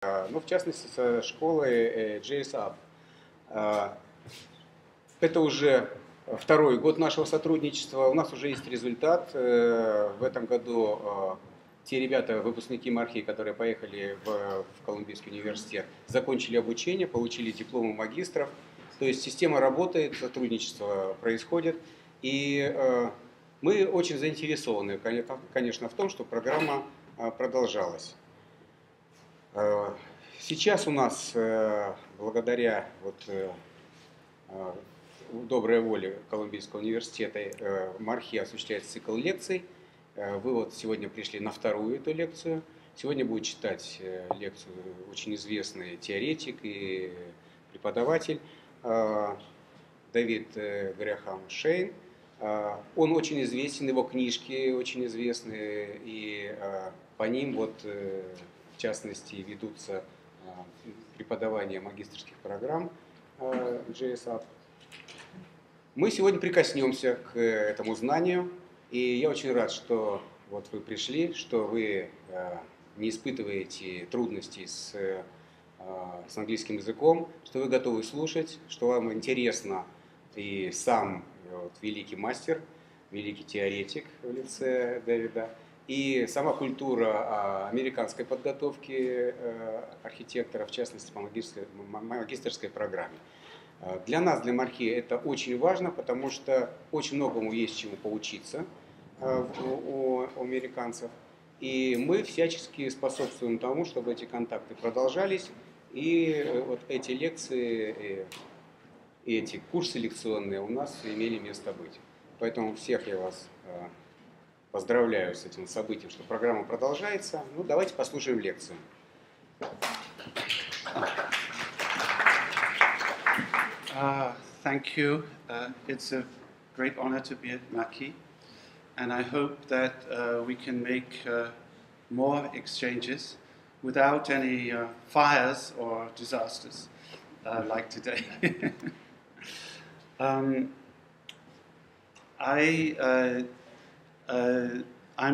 Ну, в частности, со школы JSUP. Это уже второй год нашего сотрудничества. У нас уже есть результат. В этом году те ребята, выпускники МАРХИ, которые поехали в Колумбийский университет, закончили обучение, получили дипломы магистров. То есть система работает, сотрудничество происходит. И мы очень заинтересованы, конечно, в том, чтобы программа продолжалась. Сейчас у нас, благодаря доброй воле Колумбийского университета, МАРХИ осуществляет цикл лекций. Вы вот сегодня пришли на вторую эту лекцию. Сегодня будет читать лекцию очень известный теоретик и преподаватель Давид Грahame Шейн. Он очень известен, его книжки очень известны, и по ним в частности ведутся преподавание магистерских программ JSUP. Мы сегодня прикоснемся к этому знанию, и я очень рад, что вот вы пришли, что вы не испытываете трудностей с английским языком, что вы готовы слушать, что вам интересно и сам великий мастер, великий теоретик в лице Дэвида, и сама культура американской подготовки архитекторов, в частности по магистерской программе. Для нас, для МАРХИ, это очень важно, потому что очень многому есть чему поучиться у американцев. И мы всячески способствуем тому, чтобы эти контакты продолжались, и вот эти лекции, и эти курсы лекционные у нас имели место быть. Поэтому всех я вас поздравляю с этим событием, что программа продолжается. Ну, давайте послушаем лекцию. Thank you. It's a great honor to be at MARHI, and I hope that we can make more exchanges without any fires or disasters like today. I'm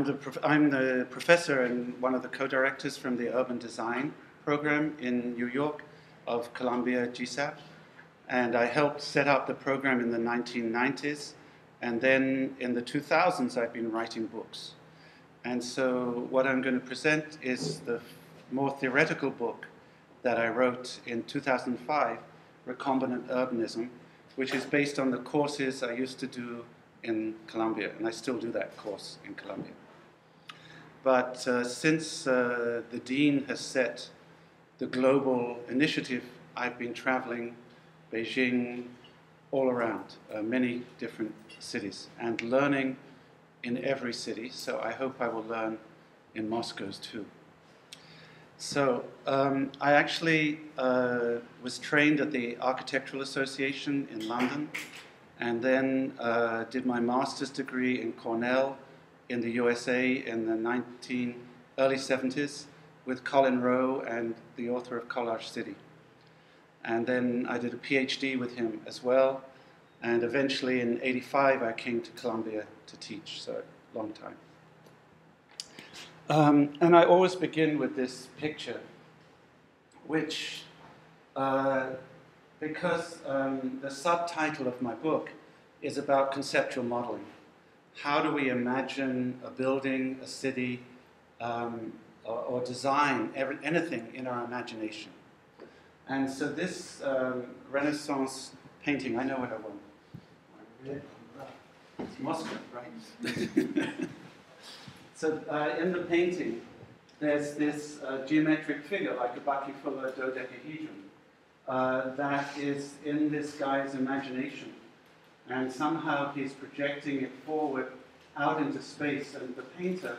the professor and one of the co-directors from the Urban Design program in New York of Columbia GSAP. And I helped set up the program in the 1990s. And then in the 2000s, I've been writing books. And so what I'm going to present is the more theoretical book that I wrote in 2005, Recombinant Urbanism, which is based on the courses I used to do in Columbia. And I still do that course in Columbia. But since the dean has set the global initiative, I've been traveling Beijing, all around, many different cities, and learning in every city, so I hope I will learn in Moscow's too. So I actually was trained at the Architectural Association in London, and then did my master's degree in Cornell in the USA in the early 70s with Colin Rowe and the author of Collage City. And then I did a PhD with him as well. And eventually in '85, I came to Columbia to teach, so long time. And I always begin with this picture, which, because the subtitle of my book is about conceptual modeling. How do we imagine a building, a city, or design anything in our imagination? And so this Renaissance painting, I know what I want. It's Moscow, right? So in the painting, there's this geometric figure, like a Bucky-Fuller dodecahedron, that is in this guy's imagination. And somehow he's projecting it forward out into space, and the painter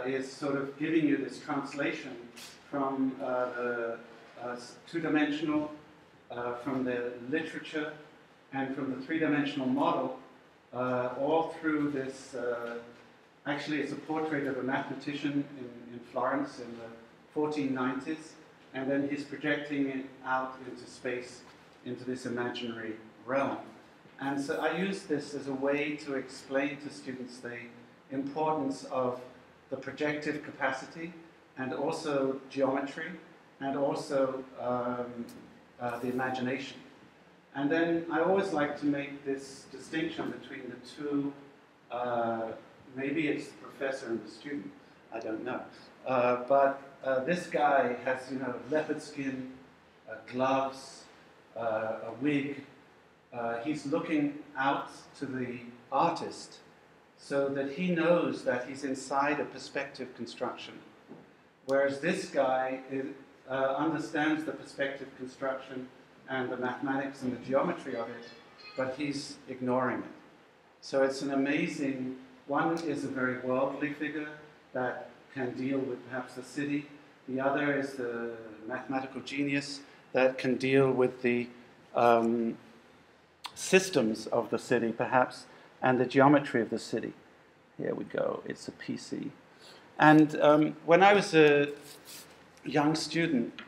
is sort of giving you this translation from the two-dimensional, from the literature, and from the three-dimensional model, all through this, actually it's a portrait of a mathematician in Florence in the 1490s, and then he's projecting it out into space, into this imaginary realm. And so I use this as a way to explain to students the importance of the projective capacity and also geometry and also the imagination. And then I always like to make this distinction between the two. Maybe it's the professor and the student, I don't know. But this guy has, leopard skin, gloves, a wig. He's looking out to the artist so that he knows that he's inside a perspective construction. Whereas this guy understands the perspective construction and the mathematics and the geometry of it, but he's ignoring it. So it's an amazing, one is a very worldly figure that can deal with perhaps the city. The other is the mathematical genius that can deal with the systems of the city, perhaps, and the geometry of the city. Here we go, it's a PC. And when I was a young student,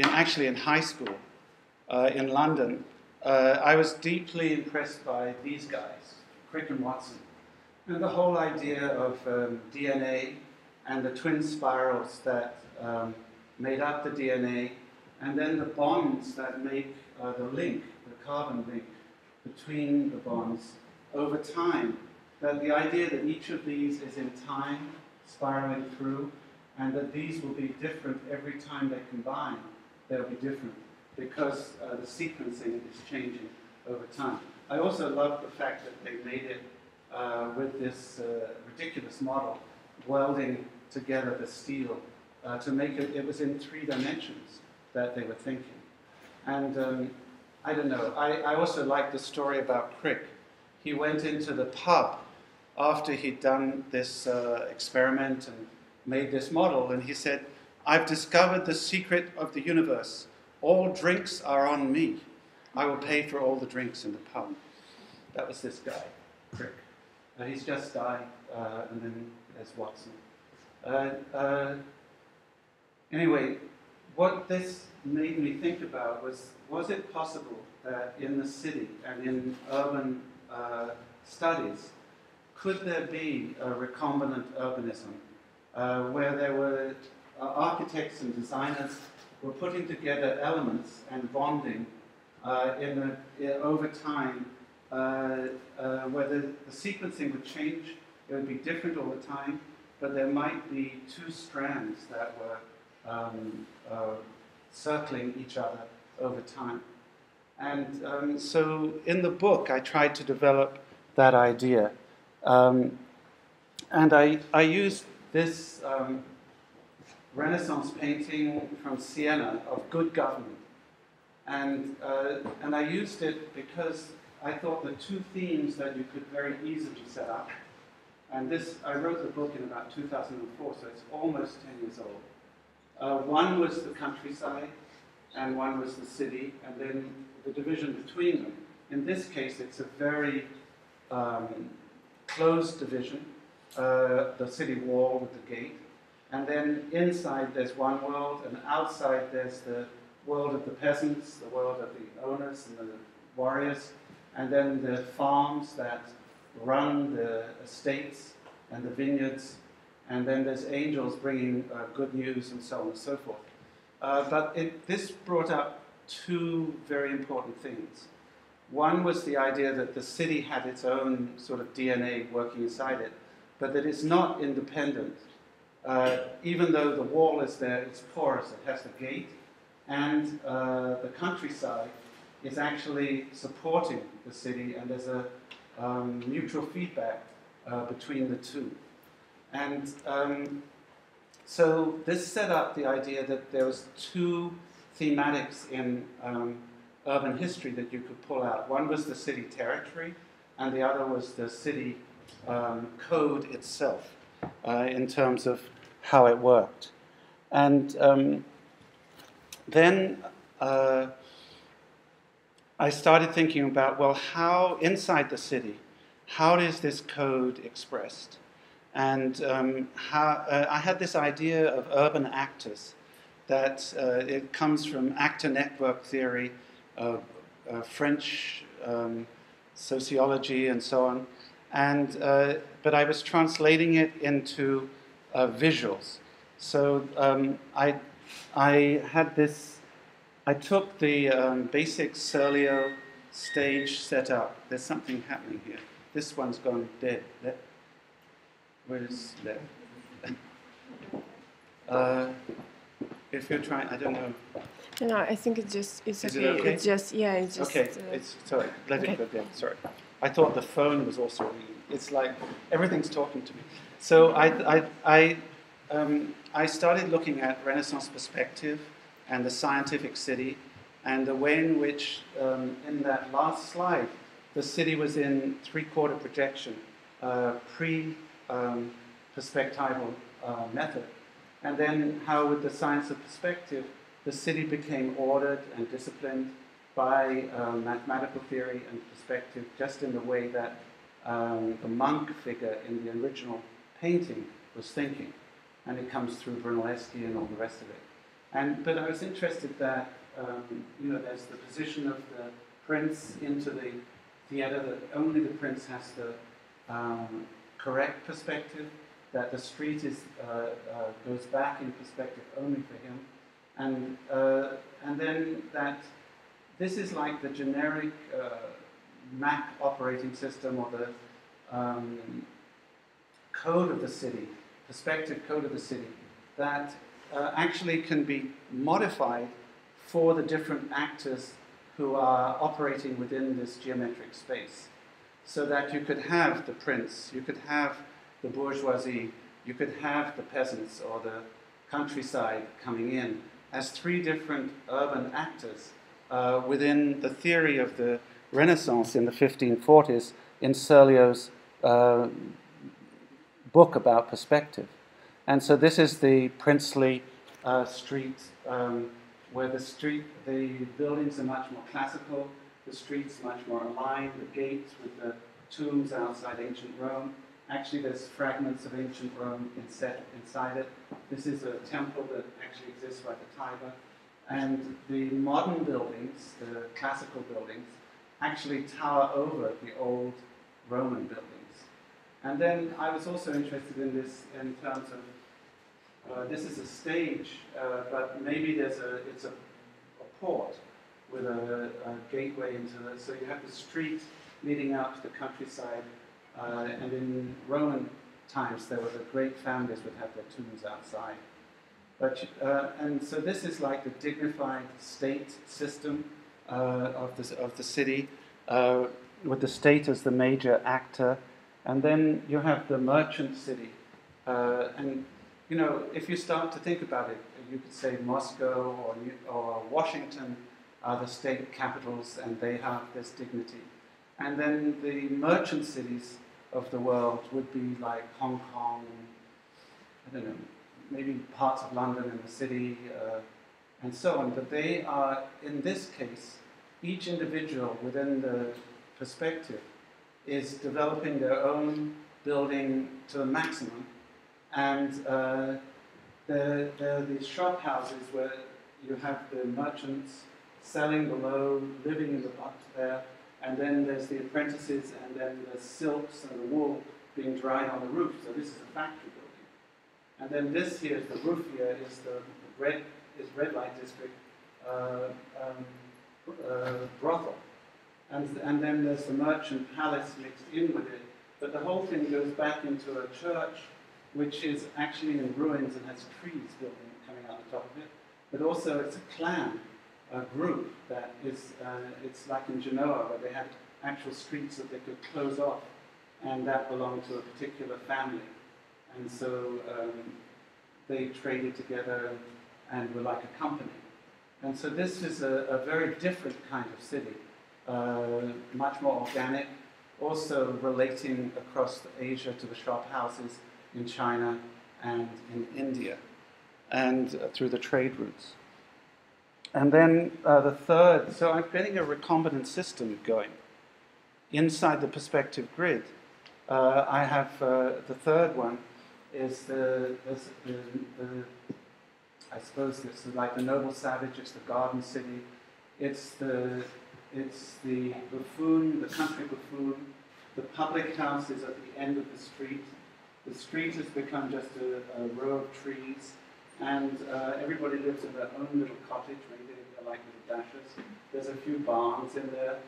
actually in high school, in London, I was deeply impressed by these guys, Crick and Watson, and the whole idea of DNA and the twin spirals that made up the DNA, and then the bonds that make the link, the carbon link between the bonds over time. That the idea that each of these is in time, spiraling through, and that these will be different every time they combine. They'll be different because the sequencing is changing over time. I also love the fact that they made it with this ridiculous model, welding together the steel to make it, it was in 3 dimensions that they were thinking. And I don't know, I also like the story about Crick. He went into the pub after he'd done this experiment and made this model, and he said, "I've discovered the secret of the universe. All drinks are on me. I will pay for all the drinks in the pub." That was this guy, Crick. He's just died, and then there's Watson. Anyway, what this made me think about was it possible that in the city and in urban studies, could there be a recombinant urbanism where there were architects and designers were putting together elements and bonding over time where the sequencing would change, it would be different all the time, but there might be 2 strands that were circling each other over time. And so in the book, I tried to develop that idea. And I used this Renaissance painting from Siena of good government. And I used it because I thought the 2 themes that you could very easily set up, and this, I wrote the book in about 2004, so it's almost 10 years old. One was the countryside, and one was the city, and then the division between them. In this case, it's a very closed division, the city wall with the gate, and then inside there's one world, and outside there's the world of the peasants, the world of the owners and the warriors, and then the farms that run the estates and the vineyards, and then there's angels bringing good news and so on and so forth. But this brought up 2 very important things. One was the idea that the city had its own sort of DNA working inside it, but that it's not independent. Even though the wall is there, it's porous, it has the gate, and the countryside is actually supporting the city, and there's a mutual feedback between the 2. And so this set up the idea that there was 2 thematics in urban history that you could pull out. One was the city territory, and the other was the city code itself in terms of how it worked. And then I started thinking about, well, how inside the city, how is this code expressed? And I had this idea of urban actors, that it comes from actor network theory, French sociology, and so on. And but I was translating it into visuals. So I I took the basic Serlio stage setup. There's something happening here. This one's gone dead. Where's left? If you're trying, I don't know. No, I think it's Is okay. it okay? It's just, yeah, it's just... Okay, sorry, let it go down, sorry. I thought the phone was also ringing. It's like, everything's talking to me. So I started looking at Renaissance perspective and the scientific city, and the way in which, in that last slide, the city was in three-quarter projection, pre-perspectival method. And then how with the science of perspective, the city became ordered and disciplined by mathematical theory and perspective, just in the way that the monk figure in the original painting was thinking. And it comes through Brunelleschi and all the rest of it. But I was interested that, there's the position of the prince into the theater, that only the prince has the correct perspective, that the street goes back in perspective only for him, and then that this is like the generic Mac operating system, or the code of the city, perspective code of the city, that actually can be modified for the different actors who are operating within this geometric space, so that you could have the prince, you could have the bourgeoisie, you could have the peasants or the countryside coming in as three different urban actors within the theory of the Renaissance in the 1540s in Serlio's book about perspective. And so this is the princely street where the buildings are much more classical, the streets much more aligned, the gates with the tombs outside ancient Rome. Actually, there's fragments of ancient Rome inside it. This is a temple that actually exists by the Tiber. And the modern buildings, the classical buildings, actually tower over the old Roman buildings. And then I was also interested in this in terms of, this is a stage, but maybe it's a port with a gateway into it. So you have the street leading out to the countryside. And in Roman times, there were the great families would have their tombs outside. And so this is like the dignified state system of the city, with the state as the major actor. And then you have the merchant city. And, if you start to think about it, you could say Moscow or Washington are the state capitals, and they have this dignity. And then the merchant cities of the world would be like Hong Kong, I don't know, maybe parts of London and the city, and so on. But they are, in this case, each individual within the perspective is developing their own building to the maximum. And there are these shop houses where you have the merchants selling below, living in the butt there. And then there's the apprentices, and then the silks and the wool being dried on the roof. So this is a factory building. And then this here is the roof here, is the red light district brothel. And then there's the merchant palace mixed in with it. But the whole thing goes back into a church, which is actually in ruins and has trees coming out the top of it. But also it's a clan. A group that is, it's like in Genoa, where they had actual streets that they could close off, and that belonged to a particular family. And so they traded together and were like a company. And so this is a very different kind of city, much more organic, also relating across Asia to the shop houses in China and in India, and through the trade routes. And then the third, so I'm getting a recombinant system going. Inside the perspective grid, I have the third one is I suppose it's like the noble savage, it's the garden city, it's the buffoon, the country buffoon. The public house is at the end of the street. The street has become just a row of trees, and everybody lives in their own little cottage, maybe they're like little dashes. There's a few barns in there.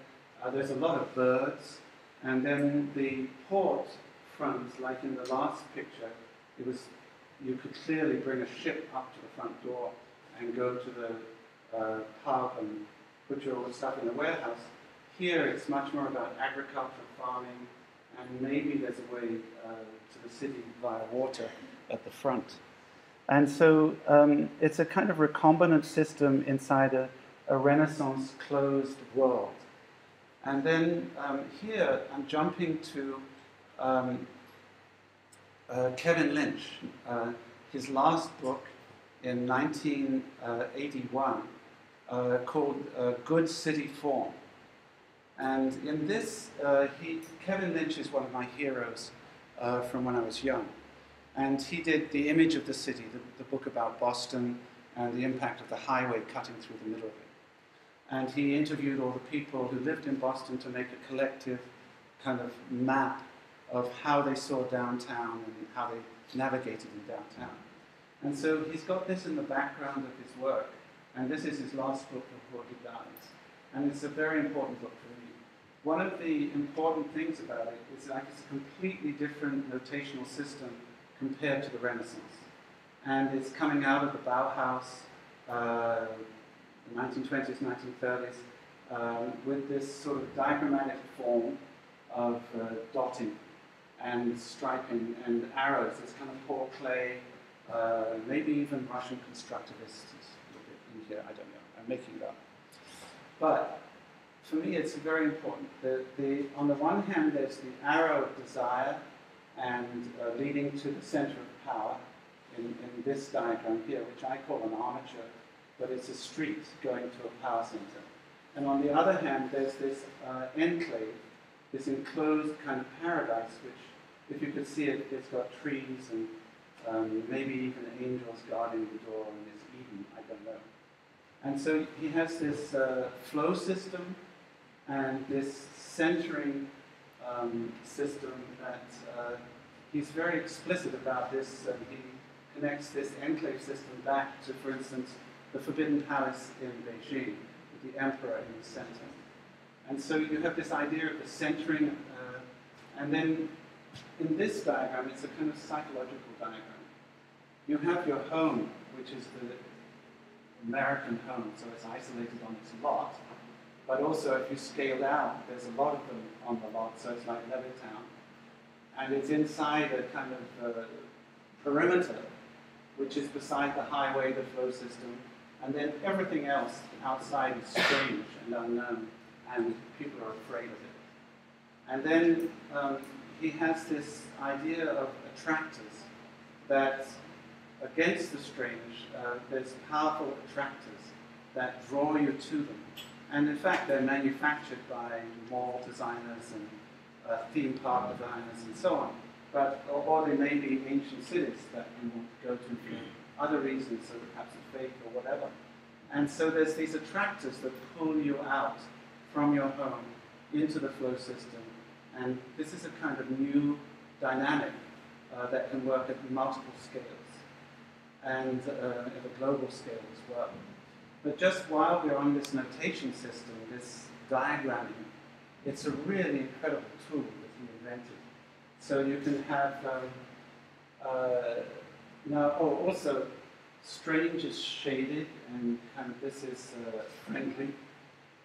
There's a lot of birds, and then the port front, like in the last picture, you could clearly bring a ship up to the front door and go to the pub and put your stuff in the warehouse. Here it's much more about agriculture, farming, and maybe there's a way to the city via water at the front. And so it's a kind of recombinant system inside a Renaissance closed world. And then here I'm jumping to Kevin Lynch, his last book in 1981 called Good City Form. And in this, Kevin Lynch is one of my heroes from when I was young. And he did The Image of the City, the book about Boston and the impact of the highway cutting through the middle of it. And he interviewed all the people who lived in Boston to make a collective kind of map of how they saw downtown and how they navigated in downtown. And so he's got this in the background of his work, and this is his last book before he dies. And it's a very important book for me. One of the important things about it is like it's a completely different notational system compared to the Renaissance. And it's coming out of the Bauhaus, the 1920s, 1930s, with this sort of diagrammatic form of dotting and striping and arrows. It's kind of Paul Klee, maybe even Russian constructivists in here, I don't know, I'm making it up. But for me it's very important. On the one hand there's the arrow of desire and leading to the center of power in this diagram here, which I call an armature, but it's a street going to a power center. And on the other hand there's this enclave, this enclosed kind of paradise, which, if you could see it, it's got trees and maybe even angels guarding the door, and there's Eden, I don't know. And so he has this flow system and this centering system that he's very explicit about this. He connects this enclave system back to, for instance, the Forbidden Palace in Beijing, with the emperor in the center. And so you have this idea of the centering, and then in this diagram, it's a kind of psychological diagram. You have your home, which is the American home, so it's isolated on its lot. But also, if you scale out, there's a lot of them on the lot, so it's like Levittown. And it's inside a kind of perimeter, which is beside the highway, the flow system, and then everything else outside is strange and unknown, and people are afraid of it. And then he has this idea of attractors, that against the strange, there's powerful attractors that draw you to them. And in fact, they're manufactured by mall designers and theme park designers and so on. But, or they may be ancient cities that you want to go to for other reasons, so perhaps a faith or whatever. And so there's these attractors that pull you out from your home into the flow system. And this is a kind of new dynamic that can work at multiple scales and at a global scale as well. But just while we're on this notation system, this diagramming, it's a really incredible tool that he invented. So you can have, also strange is shaded, and kind of this is friendly.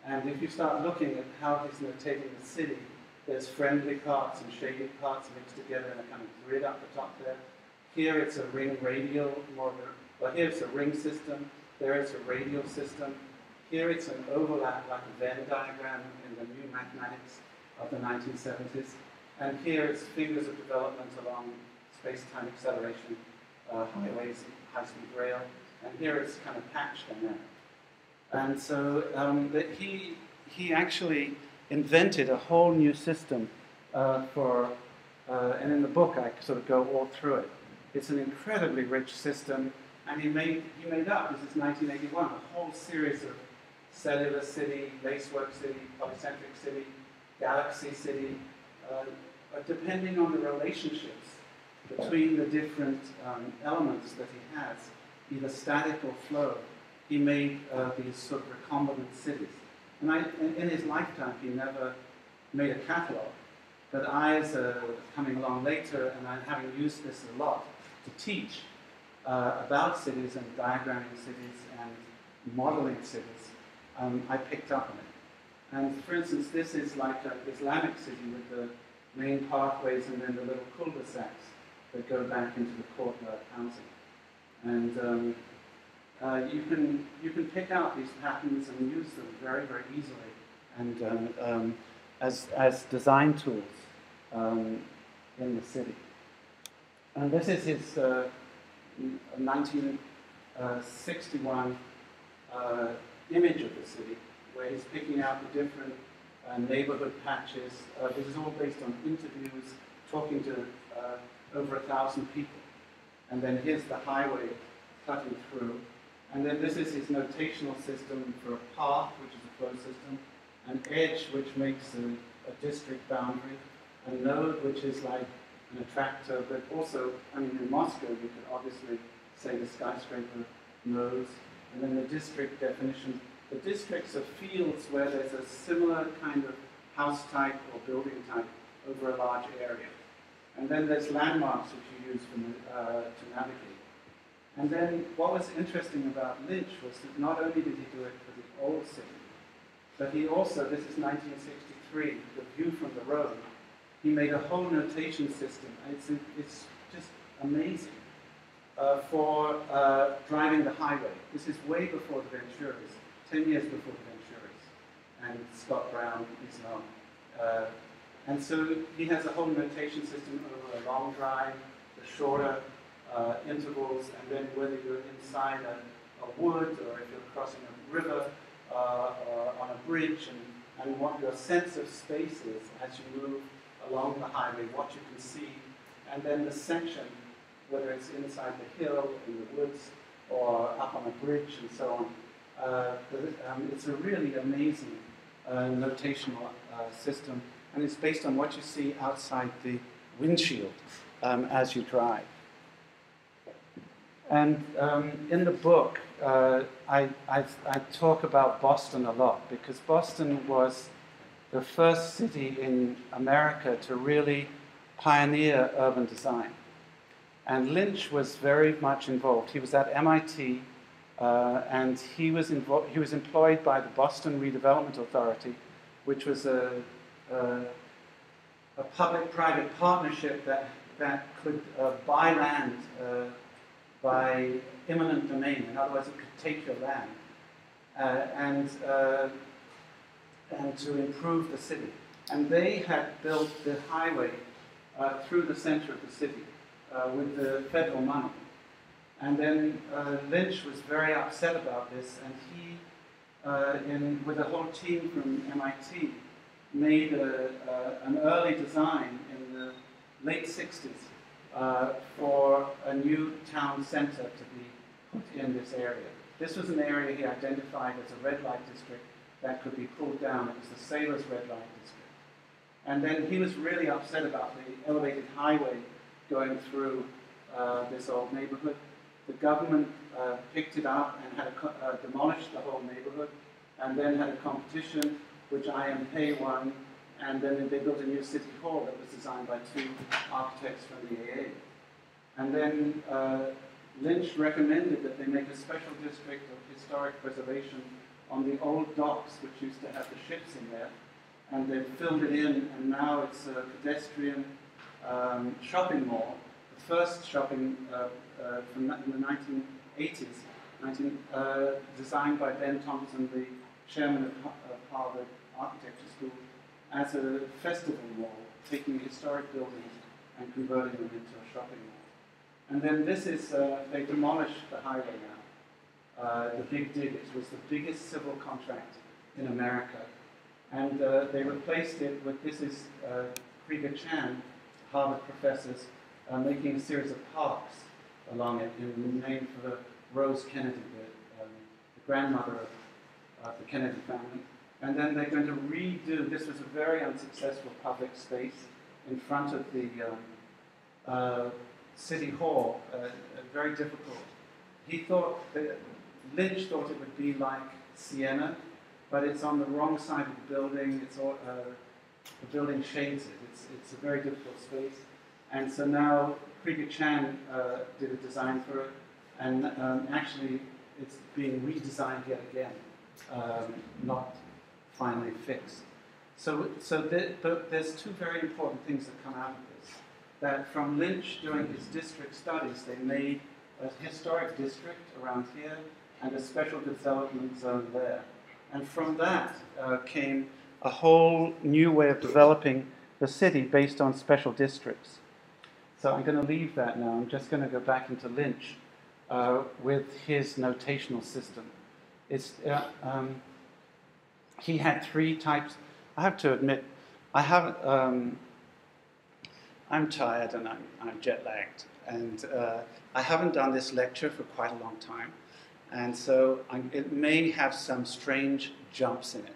And if you start looking at how he's notating the city, there's friendly parts and shaded parts mixed together in a kind of grid up the top there. Here it's a ring radial, here it's a ring system, there it's a radial system. Here it's an overlap like a Venn diagram in the new mathematics of the 1970s. And here it's figures of development along space-time acceleration, highways, high-speed rail. And here it's kind of patched on there. And so he actually invented a whole new system and in the book I sort of go all through it. It's an incredibly rich system, and he made up, this is 1981, a whole series of cellular city, lacework city, polycentric city, galaxy city, depending on the relationships between the different elements that he has. either static or flow, he made these sort of recombinant cities. And in his lifetime, he never made a catalog. But I, as coming along later, and I having used this a lot to teach about cities and diagramming cities and modeling cities, I picked up on it. And for instance, this is like an Islamic city with the main pathways and then the little cul-de-sacs that go back into the courtyard housing. And you can pick out these patterns and use them very, very easily, and as design tools in the city. And this is his 1961 image of the city, where he's picking out the different neighborhood patches. This is all based on interviews, talking to over 1,000 people. And then here's the highway cutting through. And then this is his notational system for a path, which is a flow system, an edge, which makes a district boundary, a node, which is like an attractor, but also, I mean, in Moscow, you could obviously say the skyscraper nodes, and then the district definition. The districts are fields where there's a similar kind of house type or building type over a large area. And then there's landmarks which you use to navigate. And then what was interesting about Lynch was that not only did he do it for the old city, but he also, this is 1963, the view from the road, he made a whole notation system. It's just amazing for driving the highway. This is way before the Venturas, 10 years before the Venturas, and Scott Brown, Islam. And so he has a whole notation system over a long drive, the shorter intervals, and then whether you're inside a wood or if you're crossing a river or on a bridge, and what your sense of space is as you move along the highway, what you can see, and then the section, whether it's inside the hill, in the woods, or up on a bridge, and so on. It's a really amazing notational system, and it's based on what you see outside the windshield as you drive. And in the book, I talk about Boston a lot, because Boston was the first city in America to really pioneer urban design. And Lynch was very much involved. He was at MIT, and he was employed by the Boston Redevelopment Authority, which was a public-private partnership that could buy land by eminent domain. In other words, it could take your land and to improve the city. And they had built the highway through the center of the city with the federal money. And then Lynch was very upset about this, and he, with a whole team from MIT, made an early design in the late 60s for a new town center to be put in this area. This was an area he identified as a red light district that could be pulled down. It was the Sailors' Red Light District. And then he was really upset about the elevated highway going through this old neighborhood. The government picked it up and had demolished the whole neighborhood, and then had a competition, which IMK won, and then they built a new city hall that was designed by two architects from the AA. And then Lynch recommended that they make a special district of historic preservation on the old docks, which used to have the ships in there, and they've filled it in, and now it's a pedestrian shopping mall, the first shopping from in the 1980s, designed by Ben Thompson, the chairman of Harvard Architecture School, as a festival mall, taking historic buildings and converting them into a shopping mall. And then this is, they demolished the highway now. The Big Dig, it was the biggest civil contract in America. And they replaced it with, this is Krieger Chan, Harvard professors, making a series of parks along it, named for Rose Kennedy, the grandmother of the Kennedy family. And then they're going to redo, this was a very unsuccessful public space in front of the City Hall, very difficult he thought that Lynch thought it would be like Siena, but it's on the wrong side of the building. It's all, the building shades it. It's a very difficult space. And so now Krieger Chan did a design for it, and actually it's being redesigned yet again, not finally fixed. So there's two very important things that come out of this. That from Lynch doing his district studies, they made a historic district around here and a special development zone there. And from that came a whole new way of developing the city based on special districts. So I'm going to leave that now. I'm just going to go back into Lynch with his notational system. He had three types. I have to admit, I'm tired and I'm jet lagged, and I haven't done this lecture for quite a long time, and so it may have some strange jumps in it.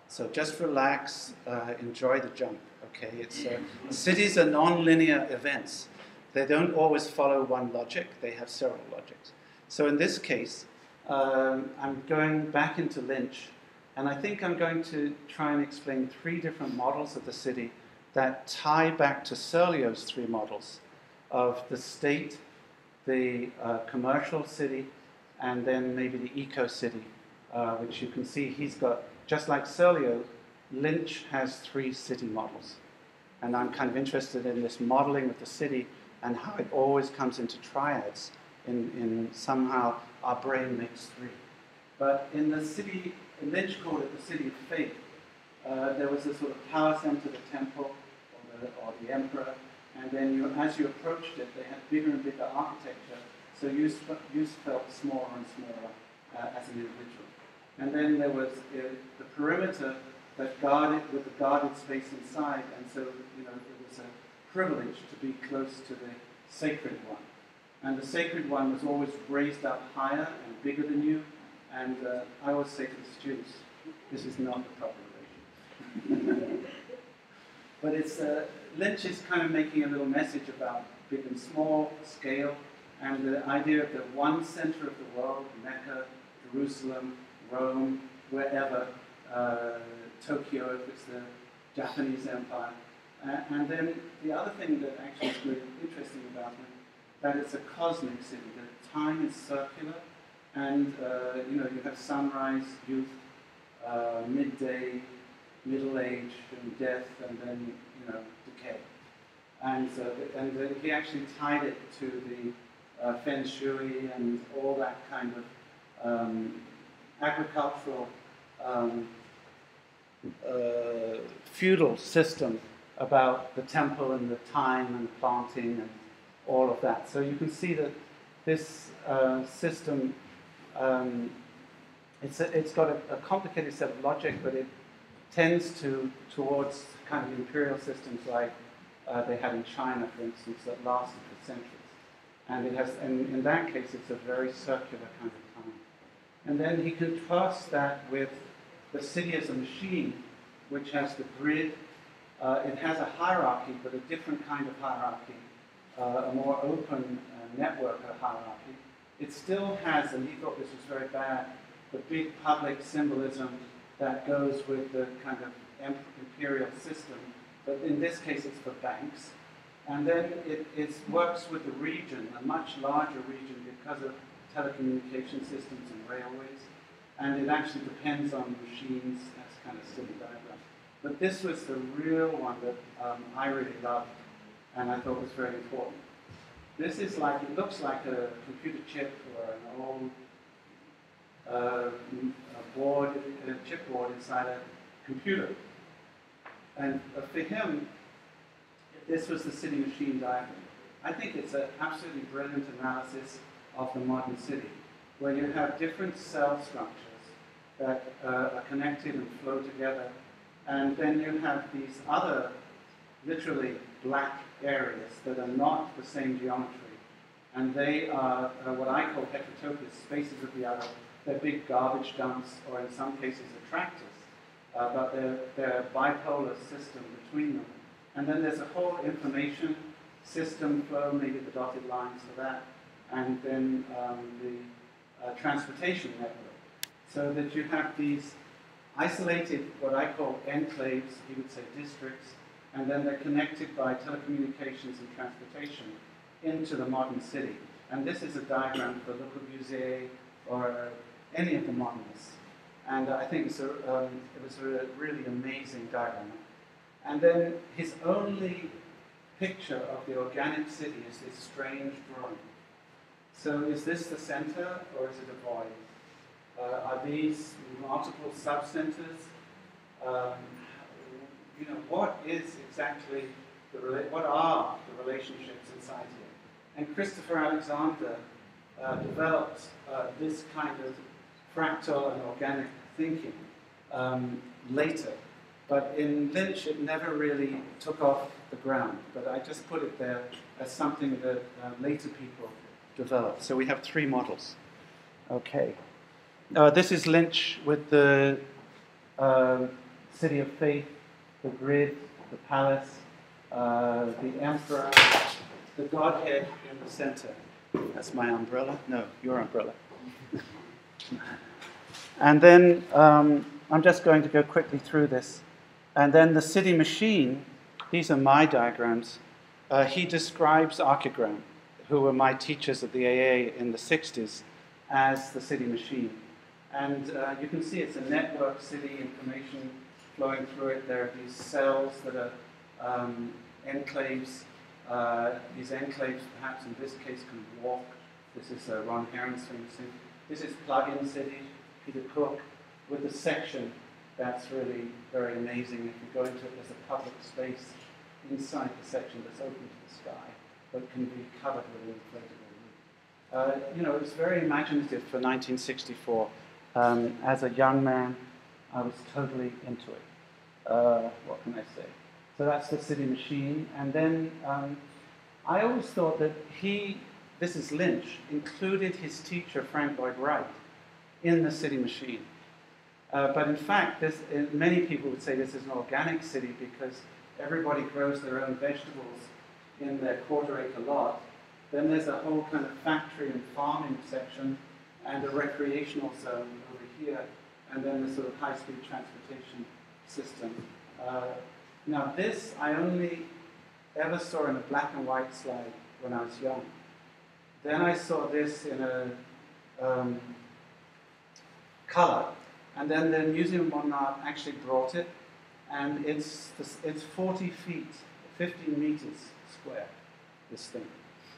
So just relax, enjoy the jump. Okay, cities are non-linear events. They don't always follow one logic. They have several logics. So in this case, I'm going back into Lynch. And I think I'm going to try and explain three different models of the city that tie back to Serlio's three models of the state, the commercial city, and then maybe the eco-city, which you can see he's got, just like Serlio, Lynch has three city models. And I'm kind of interested in this modeling of the city and how it always comes into triads in somehow our brain makes three. But in the city, Lynch called it the city of faith. There was a sort of power center, the temple, or the emperor, and then as you approached it, they had bigger and bigger architecture, so you felt smaller and smaller as an individual. And then there was the perimeter that guarded, with the guarded space inside, and so it was a privilege to be close to the sacred one. And the sacred one was always raised up higher and bigger than you. And I always say to the students, this is not the proper relation. But Lynch is kind of making a little message about big and small, scale, and the idea of the one center of the world, Mecca, Jerusalem, Rome, wherever, Tokyo, if it's the Japanese empire. And then the other thing that actually is really interesting about it, that it's a cosmic city, that time is circular, and you have sunrise, youth, midday, middle age, and death, and then decay. And he actually tied it to the feng shui and all that kind of agricultural feudal system about the temple and the time and planting and all of that. So you can see that this system, it's got a complicated set of logic, but it tends towards kind of imperial systems like they had in China, for instance, that lasted for centuries. And in that case, it's a very circular kind of time. And then he contrasts that with the city as a machine, which has the grid. It has a hierarchy, but a different kind of hierarchy, a more open network of hierarchy. It still has, and he thought this was very bad, the big public symbolism that goes with the kind of imperial system, but in this case it's for banks. And then it works with the region, a much larger region because of telecommunication systems and railways. And it actually depends on machines. That's kind of silly diagram. But this was the real one that I really loved and I thought was very important. This is like, it looks like a computer chip or an old chipboard inside a computer. And for him, this was the city machine diagram. I think it's an absolutely brilliant analysis of the modern city, where you have different cell structures that are connected and flow together, and then you have these other, literally black areas that are not the same geometry, and they are what I call heterotopias, spaces of the other. They're big garbage dumps, or in some cases attractors, but they're a bipolar system between them. And then there's a whole information system flow, maybe the dotted lines for that. and then the transportation network. So that you have these isolated, what I call enclaves, you would say districts, and then they're connected by telecommunications and transportation into the modern city. And this is a diagram for Le Corbusier or any of the modernists. And I think it was a really amazing diagram. And then his only picture of the organic city is this strange drawing. So is this the center or is it a void? Are these multiple sub-centers? What is exactly what are the relationships inside here? And Christopher Alexander developed this kind of fractal and organic thinking later. But in Lynch, it never really took off the ground. But I just put it there as something that later people developed. So we have three models. Okay. This is Lynch with the City of Faith, the grid, the palace, the emperor, the Godhead in the center. That's my umbrella? No, your umbrella. And then I'm just going to go quickly through this. And then the city machine, these are my diagrams. He describes Archigram, who were my teachers at the AA in the 60s, as the city machine. And you can see it's a network city, information flowing through it. There are these cells that are enclaves. These enclaves, perhaps in this case, can walk. This is Ron Heron's famous thing. This is Plug-in City, Peter Cook, with a section that's really very amazing. If you go into it, there's a public space inside the section that's open to the sky, but can be covered with an inflatable roof. It was very imaginative for 1964. As a young man, I was totally into it. What can I say? So that's the city machine. And then I always thought that this is Lynch, included his teacher, Frank Lloyd Wright, in the city machine. But in fact, many people would say this is an organic city because everybody grows their own vegetables in their quarter-acre lot. Then there's a whole kind of factory and farming section and a recreational zone over here, and then the sort of high-speed transportation system. Now this I only ever saw in a black and white slide when I was young. Then I saw this in a color, and then the Museum of Modern Art actually brought it, and it's 40 feet, 15 meters square, this thing.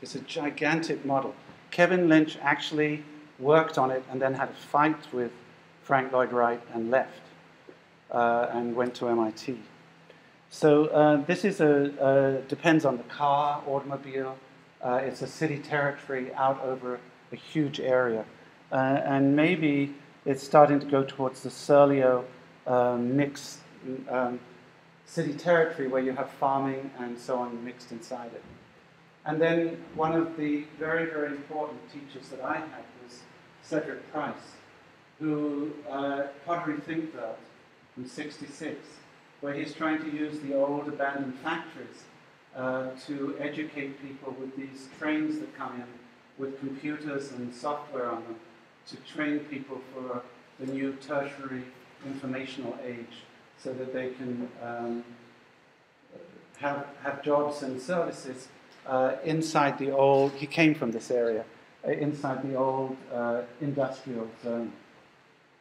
It's a gigantic model. Kevin Lynch actually worked on it and then had a fight with Frank Lloyd Wright and left and went to MIT. So this is depends on the car, automobile. It's a city territory out over a huge area. And maybe it's starting to go towards the Surleo mixed city territory where you have farming and so on mixed inside it. And then one of the very, very important teachers that I had was Cedric Price, who Pottery Think Belt from '66, where he's trying to use the old abandoned factories to educate people with these trains that come in with computers and software on them to train people for the new tertiary informational age so that they can have jobs and services inside the old, he came from this area, inside the old industrial zone.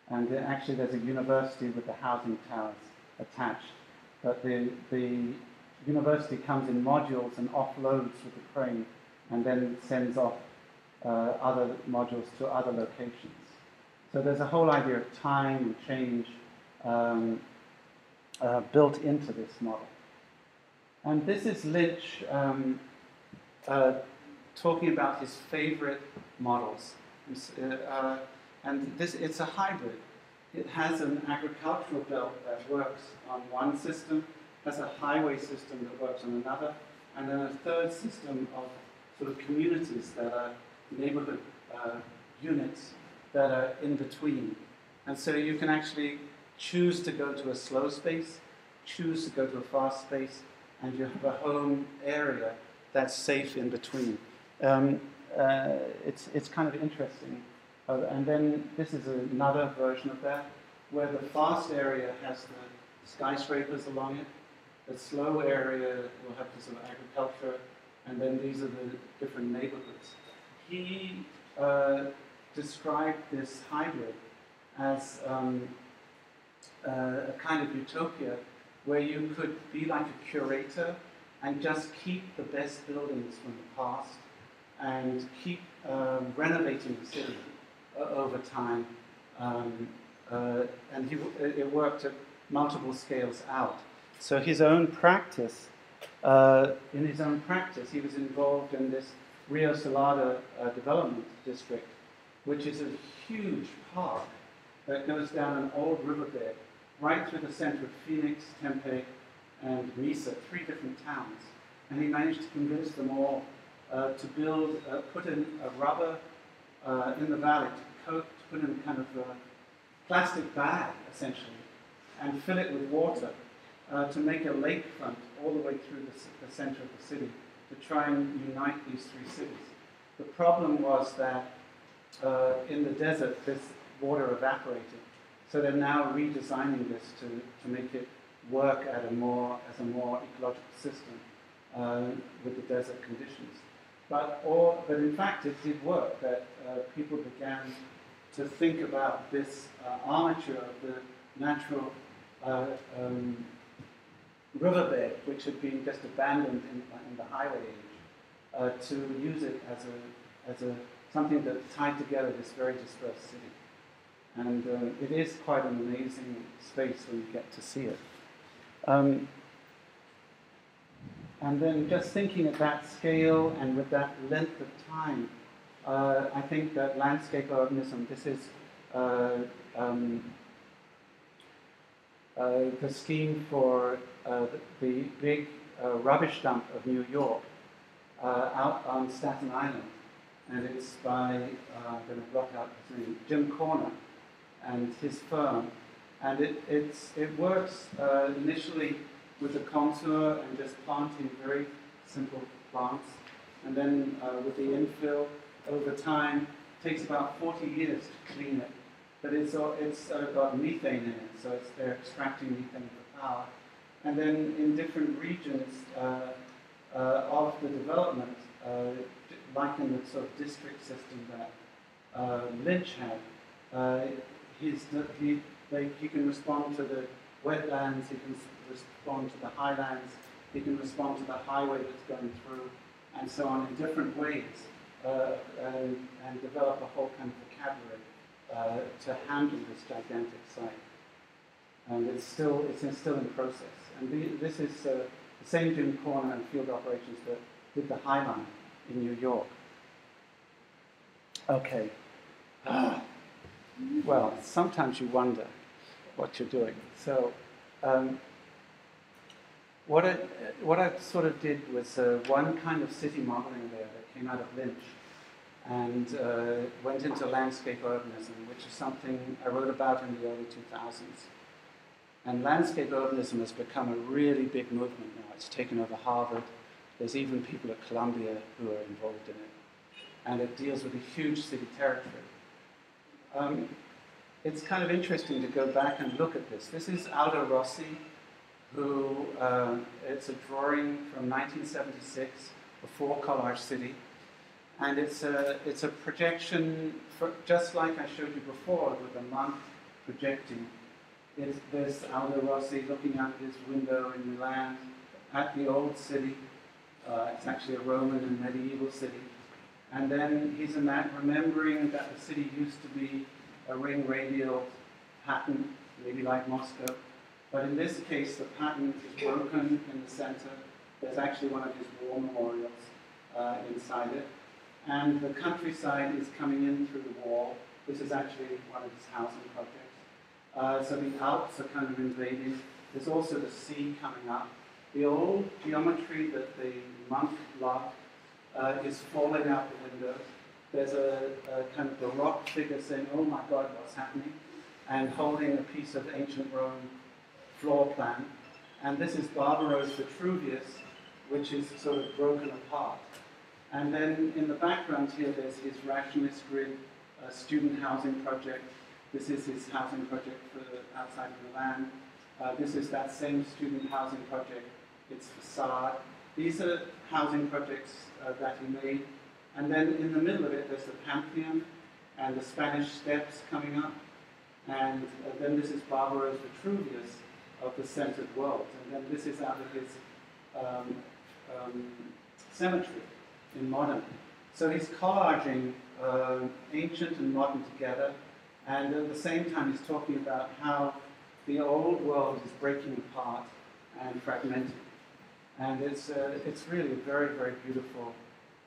And actually there's a university with the housing towers attached. But the university comes in modules and offloads with the crane and then sends off other modules to other locations. So there's a whole idea of time and change built into this model. And this is Lynch talking about his favorite models. And it's a hybrid. It has an agricultural belt that works on one system, has a highway system that works on another, and then a third system of sort of communities that are neighborhood units that are in between. And so you can actually choose to go to a slow space, choose to go to a fast space, and you have a home area that's safe in between. it's kind of interesting. And then this is another version of that, where the fast area has the skyscrapers along it. The slow area will have the sort of agriculture, and then these are the different neighborhoods. He described this hybrid as a kind of utopia where you could be like a curator and just keep the best buildings from the past and keep renovating the city over time. And it worked at multiple scales out. So his own practice, in his own practice, he was involved in this Rio Salado development district, which is a huge park that goes down an old riverbed right through the center of Phoenix, Tempe, and Mesa, 3 different towns. And he managed to convince them all to build, put in a rubber in the valley, to put in a kind of a plastic bag, essentially, and fill it with water to make a lakefront all the way through the center of the city to try and unite these 3 cities. The problem was that in the desert, this water evaporated. So they're now redesigning this to make it work as a more ecological system with the desert conditions. But in fact, it did work, that people began to think about this armature of the natural riverbed, which had been just abandoned in the highway age, to use it as something that tied together this very dispersed city. And it is quite an amazing space when you get to see it. And then just thinking at that scale and with that length of time, I think that landscape urbanism, this is the scheme for the big rubbish dump of New York out on Staten Island. And it's by, I'm going to block out his name, Jim Corner and his firm. And it works initially with a contour and just planting very simple plants. And then with the infill, over time, it takes about 40 years to clean it. But it's got methane in it, so they're extracting methane for power. And then in different regions of the development, like in the sort of district system that Lynch had, he can respond to the wetlands, he can respond to the highlands, he can respond to the highway that's going through, and so on in different ways, and develop a whole kind of vocabulary to handle this gigantic site. And it's still in process. And this is the same Jim Corner and field operations that did the High Line in New York. Okay. Well, sometimes you wonder what you're doing. So what I sort of did was one kind of city modeling there that came out of Lynch and went into landscape urbanism, which is something I wrote about in the early 2000s. And landscape urbanism has become a really big movement now. It's taken over Harvard. There's even people at Columbia who are involved in it. And it deals with a huge city territory. It's kind of interesting to go back and look at this. This is Aldo Rossi, who, it's a drawing from 1976, before Collage City. And it's a projection, just like I showed you before, with a monk projecting. There's Aldo Rossi looking out his window in Milan at the old city. It's actually a Roman and medieval city. And then he's remembering that the city used to be a ring radial pattern, maybe like Moscow. But in this case, the pattern is broken in the center. There's actually one of his war memorials inside it. And the countryside is coming in through the wall. This is actually one of his housing projects. So the Alps are kind of invading. There's also the sea coming up. The old geometry that the monk loved is falling out the windows. There's a kind of Baroque figure saying, "Oh my God, what's happening?" and holding a piece of ancient Rome floor plan. And this is Barbarossa Vitruvius, which is sort of broken apart. And then in the background here, there's his rationalist grid student housing project. This is his housing project for outside of Milan. This is that same student housing project, its facade. These are housing projects that he made. And then in the middle of it, there's the Pantheon and the Spanish Steps coming up. And then this is Barbaro's Vitruvius of the Centered World. And then this is out of his cemetery in modern. So he's collaging ancient and modern together. And at the same time, he's talking about how the old world is breaking apart and fragmenting. And it's really a very, very beautiful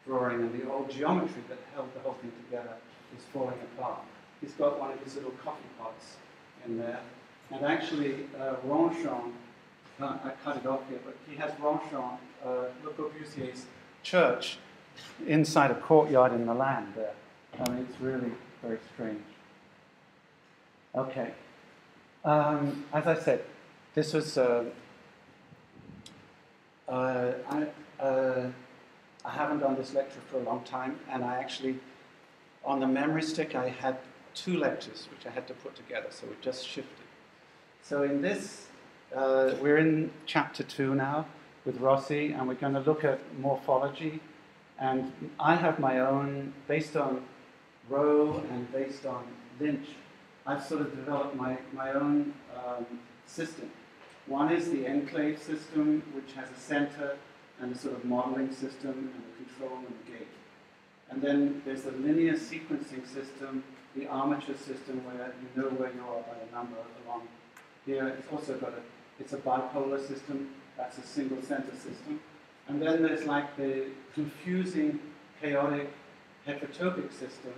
drawing, and the old geometry that held the whole thing together is falling apart. He's got one of his little coffee pots in there. And actually, Ronchon, I cut it off here, but he has Ronchon, Le Corbusier's church, inside a courtyard in Milan there. I mean, it's really very strange. Okay. As I said, this was... I haven't done this lecture for a long time, and I actually, on the memory stick, I had 2 lectures which I had to put together, so we just shifted. So in this, we're in chapter 2 now with Rossi, and we're going to look at morphology. And I have my own, based on Rowe and based on Lynch, I've sort of developed my own system. One is the enclave system, which has a center and a sort of modeling system and a control and a gate. And then there's the linear sequencing system, the armature system, where you know where you are by a number along here. It's also got it's a bipolar system, that's a single center system. And then there's like the confusing, chaotic, heterotopic system,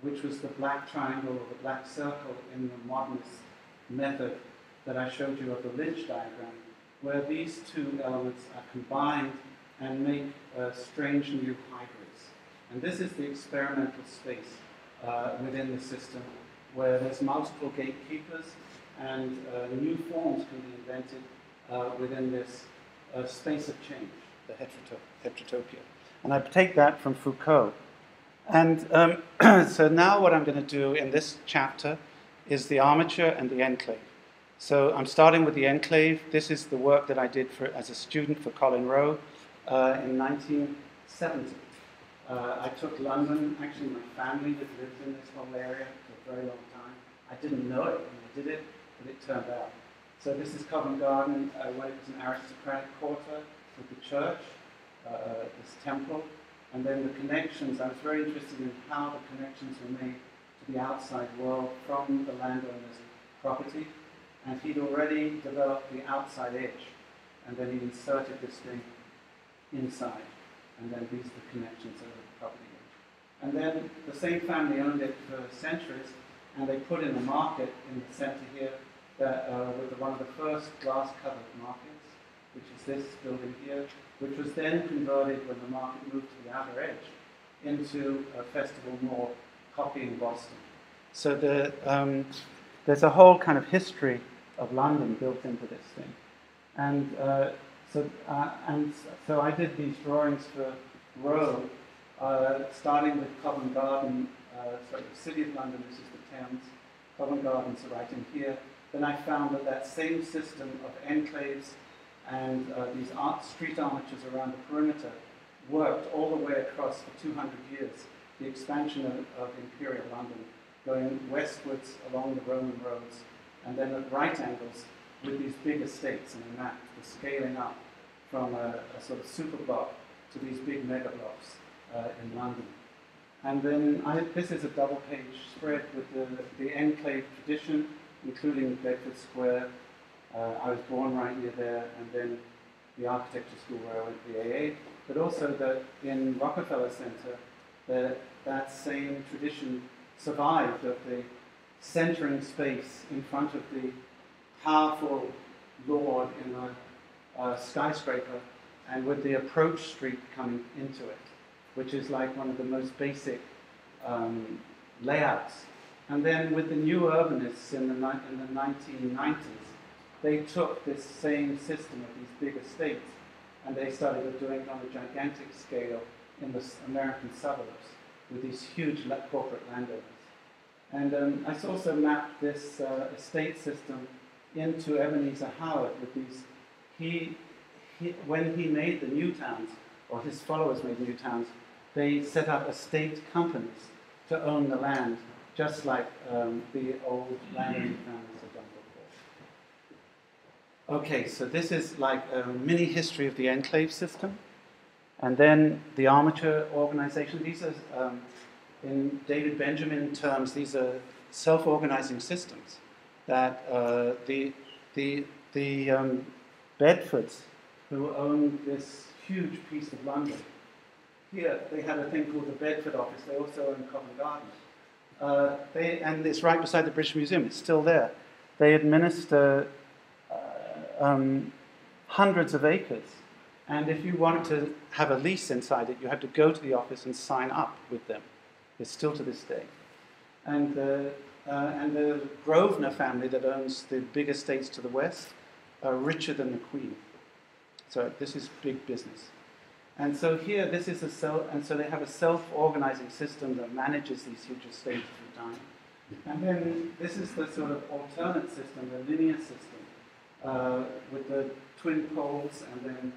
which was the black triangle or the black circle in the modernist method that I showed you of the Lynch diagram, where these 2 elements are combined and make strange new hybrids. And this is the experimental space within the system, where there's multiple gatekeepers and new forms can be invented within this space of change, the heterotopia. And I take that from Foucault. And so now what I'm going to do in this chapter is the armature and the enclave. So I'm starting with the enclave. This is the work that I did as a student for Colin Rowe in 1970. I took London. Actually, my family had lived in this whole area for a very long time. I didn't know it when I did it, but it turned out. So this is Covent Garden when it was an aristocratic quarter with the church, this temple, and then the connections. I was very interested in how the connections were made to the outside world from the landowner's property. And he'd already developed the outside edge, and then he inserted this thing inside, and then these are the connections over the property edge. And then the same family owned it for centuries, and they put in a market in the center here that with one of the first glass-covered markets, which is this building here, which was then converted when the market moved to the outer edge into a festival mall copying Boston. So there's a whole kind of history of London built into this thing. And so I did these drawings for Rowe, starting with Covent Garden, sorry, the City of London, this is the Thames. Covent Gardens are right in here. Then I found that same system of enclaves and these street armatures around the perimeter worked all the way across for 200 years. The expansion of Imperial London, going westwards along the Roman roads, and then at right angles with these big estates in a map, the scaling up from a sort of super block to these big mega blocks in London. And then this is a double-page spread with the enclave tradition, including Bedford Square. I was born right near there, and then the architecture school where I went to the AA, but also that in Rockefeller Center, that same tradition survived of the centering space in front of the powerful lord in a skyscraper, and with the approach street coming into it, which is like one of the most basic layouts. And then with the new urbanists in the 1990s, they took this same system of these big estates, and they started doing it on a gigantic scale in the American suburbs with these huge corporate landowners. And I also mapped this estate system into Ebenezer Howard with these. When he made the new towns, or his followers made new towns, they set up estate companies to own the land, just like the old landowning families had done before. Okay, so this is like a mini history of the enclave system. And then the armature organization. These are, in David Benjamin terms, these are self-organizing systems that the Bedfords, who owned this huge piece of London, here they have a thing called the Bedford office. They also own Covent Garden. And it's right beside the British Museum. It's still there. They administer hundreds of acres. And if you want to have a lease inside it, you have to go to the office and sign up with them. It's still to this day. And the Grosvenor family that owns the big estates to the west are richer than the Queen. So this is big business. And so here, this is and so they have a self-organizing system that manages these huge estates through time. And then this is the sort of alternate system, the linear system, with the twin poles and then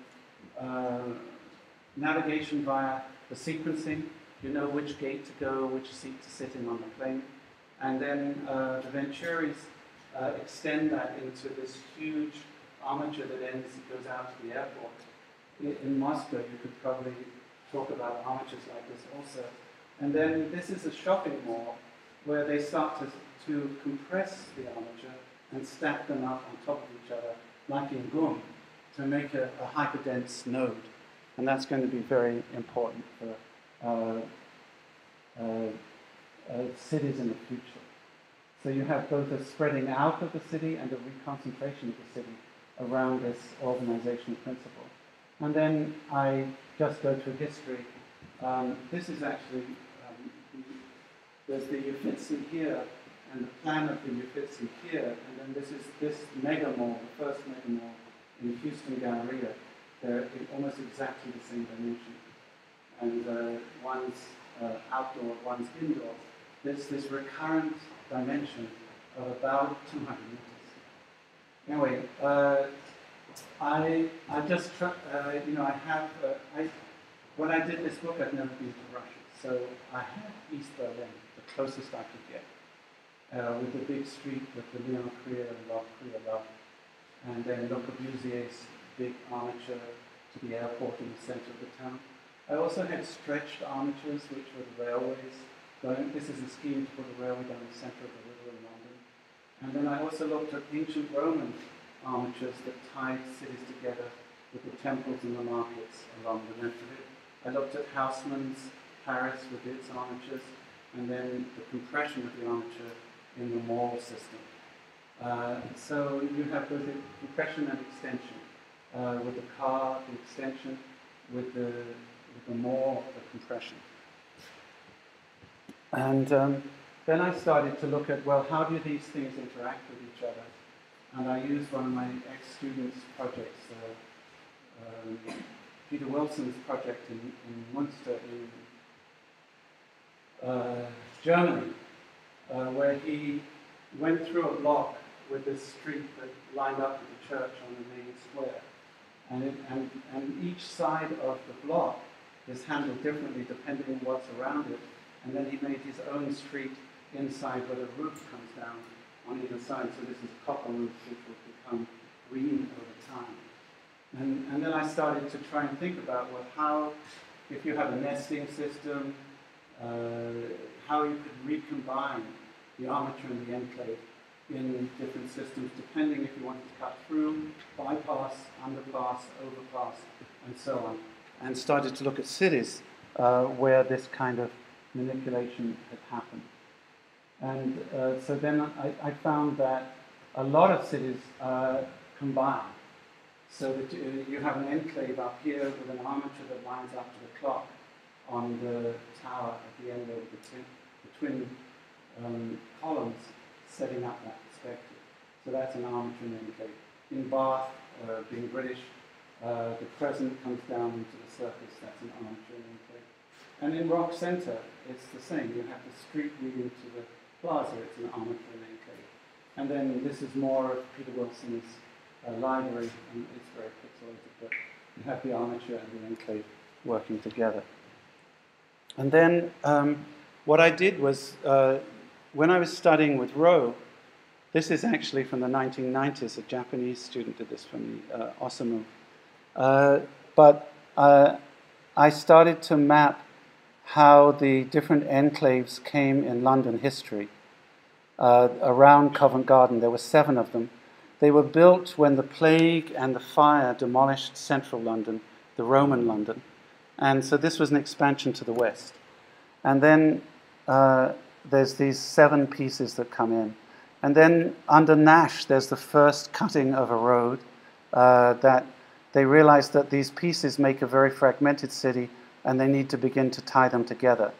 navigation via the sequencing. You know which gate to go, which seat to sit in on the plane. And then the Venturis extend that into this huge armature that goes out to the airport. In Moscow, you could probably talk about armatures like this also. And then this is a shopping mall where they start to compress the armature and stack them up on top of each other, like in GUM, to make a hyperdense node. And that's going to be very important for cities in the future. So you have both a spreading out of the city and a reconcentration of the city around this organizational principle. And then I just go to history. This is actually, there's the Uffizi here, and the plan of the Uffizi here, and then this is this mega mall, the first mega mall in Houston Galleria. They're almost exactly the same dimension. And one's outdoor, one's indoor. There's this recurrent dimension of about 200 meters. Anyway, I just, when I did this book, I'd never been to Russia. So I had East Berlin, the closest I could get, with the big street with the Leon Krier and Love Krier Love, and then Le Corbusier's big armature to the airport in the center of the town. I also had stretched armatures, which were the railways. This is a scheme to put a railway down the center of the river in London. And then I also looked at ancient Roman armatures that tied cities together with the temples and the markets along the length of it. I looked at Haussmann's Paris with its armatures, and then the compression of the armature in the mall system. So you have both the compression and extension, with the car, the extension, with the mall, the compression. And then I started to look at, well, how do these things interact with each other? And I used one of my ex-students' projects, Peter Wilson's project in Munster in Germany, where he went through a block with this street that lined up with the church on the main square. And each side of the block is handled differently depending on what's around it. And then he made his own street inside where the roof comes down on either side. So this is copper roof, which will become green over time. And then I started to try and think about, well, how, if you have a nesting system, how you could recombine the armature and the enclave in different systems, depending if you wanted to cut through, bypass, underpass, overpass, and so on. And started to look at cities where this kind of manipulation had happened. And so then I found that a lot of cities combine. So that you have an enclave up here with an armature that lines up to the clock on the tower at the end of the twin columns, setting up that perspective. So that's an armature and enclave. In Bath, being British, the crescent comes down into the surface, that's an armature and enclave. And in Rock Center, it's the same. You have the street leading to the plaza. It's an armature and enclave. And then this is more of Peter Wilson's library, and it's very pixelated, but you have the armature and the enclave working together. And then what I did was, when I was studying with Rowe, this is actually from the 1990s. A Japanese student did this for me, Osamu. But I started to map how the different enclaves came in London history around Covent Garden. There were 7 of them. They were built when the plague and the fire demolished central London, the Roman London. And so this was an expansion to the west. And then there's these 7 pieces that come in. And then under Nash, there's the first cutting of a road that they realized that these pieces make a very fragmented city and they need to begin to tie them together.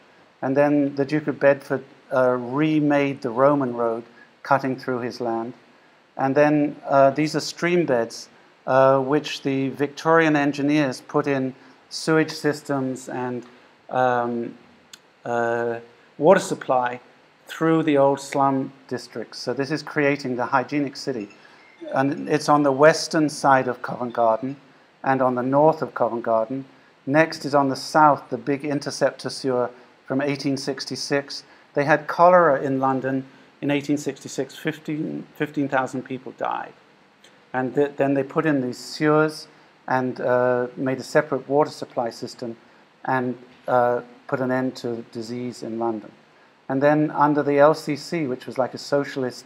And then the Duke of Bedford remade the Roman road cutting through his land. And then these are stream beds which the Victorian engineers put in sewage systems and water supply through the old slum districts. So this is creating the hygienic city. And it's on the western side of Covent Garden and on the north of Covent Garden. Next is on the south, the big interceptor sewer from 1866. They had cholera in London in 1866. 15,000 people died. And then they put in these sewers and made a separate water supply system and put an end to disease in London. And then under the LCC, which was like a socialist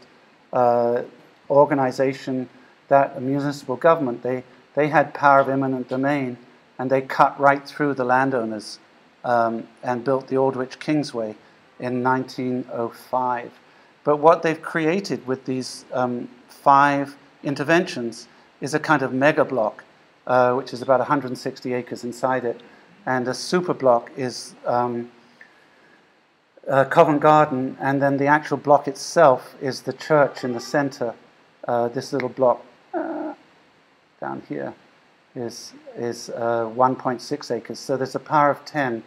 organization, that a municipal government, they had power of eminent domain, and they cut right through the landowners and built the Aldwych Kingsway in 1905. But what they've created with these 5 interventions is a kind of mega block, which is about 160 acres inside it, and a super block is Covent Garden, and then the actual block itself is the church in the center. This little block down here is 1.6 acres. So there's a power of 10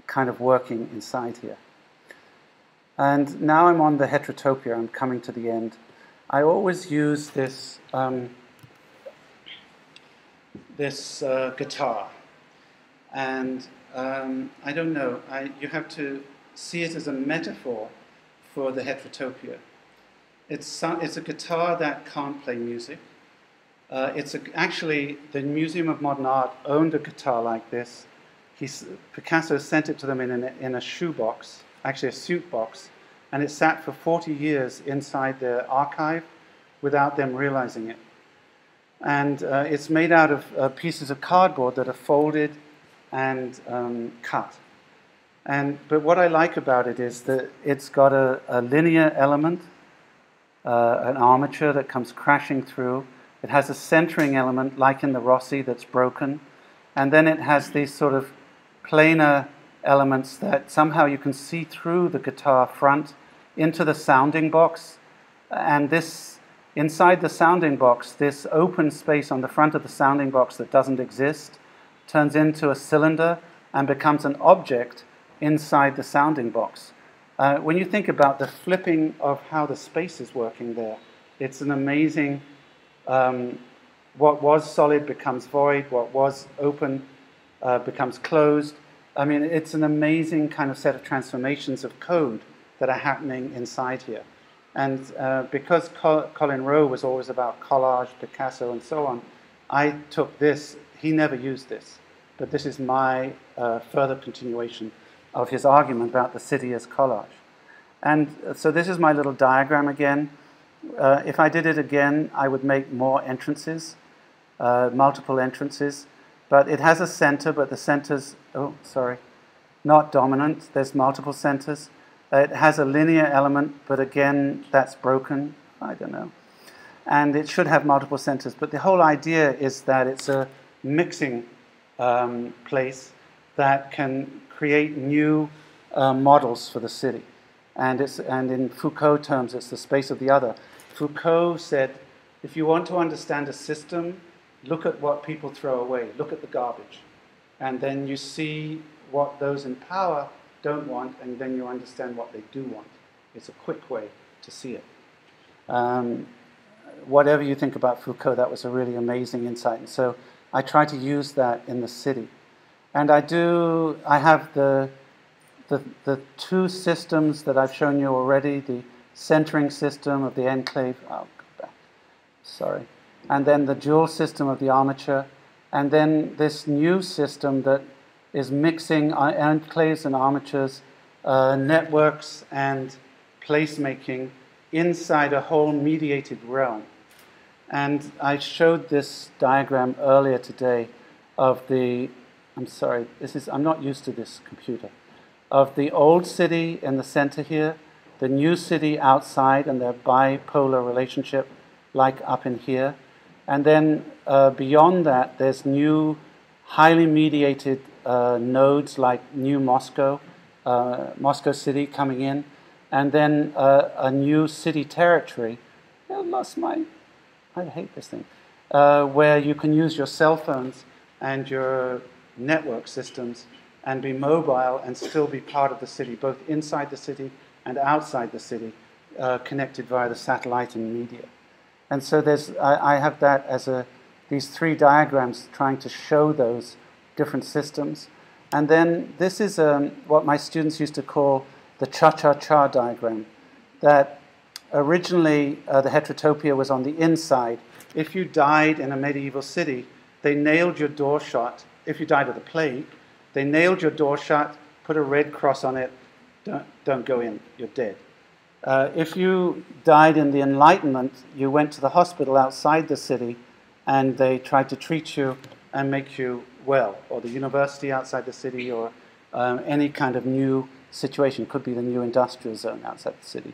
kind of working inside here. And now I'm on the heterotopia. I'm coming to the end. I always use this guitar, and I don't know. You have to see it as a metaphor for the heterotopia. It's a guitar that can't play music. Actually, the Museum of Modern Art owned a guitar like this. Picasso sent it to them in a shoebox, actually a suit box, and it sat for 40 years inside their archive without them realizing it. And it's made out of pieces of cardboard that are folded and cut. But what I like about it is that it's got a linear element, an armature that comes crashing through. It has a centering element, like in the Rossi, that's broken. And then it has these sort of planar elements that somehow you can see through the guitar front into the sounding box. And this, inside the sounding box, this open space on the front of the sounding box that doesn't exist turns into a cylinder and becomes an object inside the sounding box. When you think about the flipping of how the space is working there, it's an amazing, what was solid becomes void, what was open becomes closed. I mean, it's an amazing kind of set of transformations of code that are happening inside here. And because Colin Rowe was always about collage, Picasso, and so on, I took this. He never used this, but this is my further continuation of his argument about the city as collage. And so this is my little diagram again. If I did it again, I would make more entrances, multiple entrances. But it has a center, but the center's, not dominant. There's multiple centers. It has a linear element, but again, that's broken. I don't know. And it should have multiple centers. But the whole idea is that it's a mixing place that can create new models for the city. And in Foucault terms, it's the space of the other. Foucault said, if you want to understand a system, look at what people throw away. Look at the garbage. And then you see what those in power don't want, and then you understand what they do want. It's a quick way to see it. Whatever you think about Foucault, that was a really amazing insight. And so I try to use that in the city. And I have the two systems that I've shown you already, the centering system of the enclave, oh, go back, sorry, and then the dual system of the armature, and then this new system that is mixing enclaves and armatures, networks and placemaking inside a whole mediated realm. And I showed this diagram earlier today of the, I'm not used to this computer, of the old city in the center here, the new city outside and their bipolar relationship, like up in here. And then beyond that, there's new, highly mediated nodes like New Moscow, Moscow City coming in, and then a new city territory. I hate this thing, where you can use your cell phones and your network systems and be mobile and still be part of the city, both inside the city and outside the city, connected via the satellite and media. And so I have that as these three diagrams trying to show those different systems. And then this is what my students used to call the cha-cha-cha diagram, that originally the heterotopia was on the inside. If you died in a medieval city, they nailed your door shut. If you died of the plague, they nailed your door shut, put a red cross on it, don't go in, you're dead. If you died in the Enlightenment, you went to the hospital outside the city and they tried to treat you and make you well, or the university outside the city, or any kind of new situation. Could be the new industrial zone outside the city.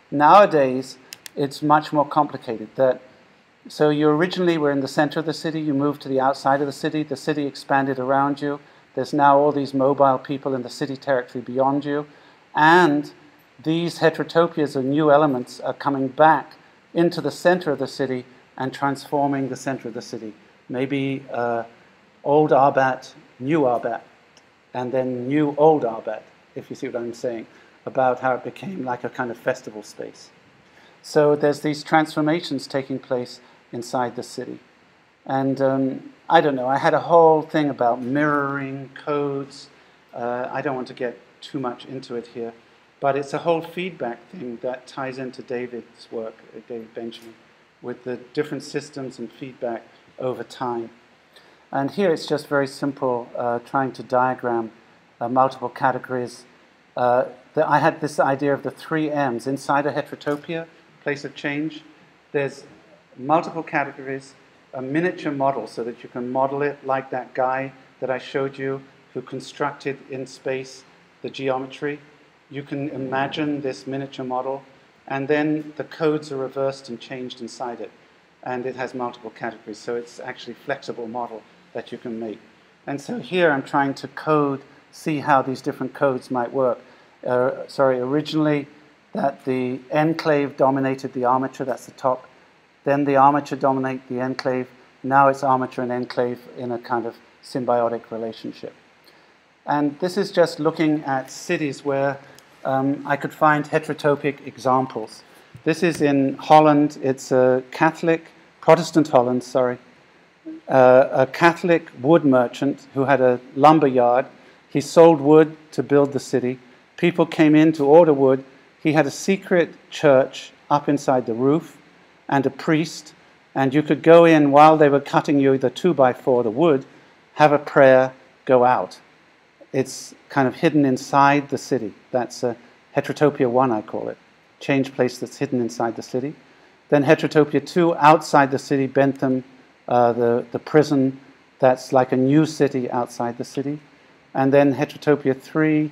Nowadays, it's much more complicated. So you originally were in the center of the city, you moved to the outside of the city expanded around you, there's now all these mobile people in the city territory beyond you, and these heterotopias or new elements are coming back into the center of the city and transforming the center of the city. Maybe old Arbat, new Arbat, and then new old Arbat, if you see what I'm saying, about how it became like a kind of festival space. So there's these transformations taking place inside the city. And I don't know, I had a whole thing about mirroring codes. I don't want to get too much into it here, but it's a whole feedback thing that ties into David's work, David Benjamin, with the different systems and feedback over time. And here it's just very simple, trying to diagram multiple categories. I had this idea of the 3 M's. Inside a heterotopia, place of change, there's multiple categories, a miniature model so that you can model it like that guy that I showed you who constructed in space the geometry. You can imagine this miniature model, and then the codes are reversed and changed inside it. And it has multiple categories, so it's actually a flexible model that you can make. And so here I'm trying to see how these different codes might work. Originally that the enclave dominated the armature, that's the top. Then the armature dominated the enclave. Now it's armature and enclave in a kind of symbiotic relationship. And this is just looking at cities where I could find heterotopic examples. This is in Holland. It's a Protestant Holland, a Catholic wood merchant who had a lumber yard. He sold wood to build the city. People came in to order wood. He had a secret church up inside the roof and a priest, and you could go in while they were cutting you the 2x4, the wood, have a prayer, go out. It's kind of hidden inside the city. That's Heterotopia 1, I call it. Change place that's hidden inside the city. Then Heterotopia 2, outside the city, Bentham, the prison, that's like a new city outside the city. And then Heterotopia 3,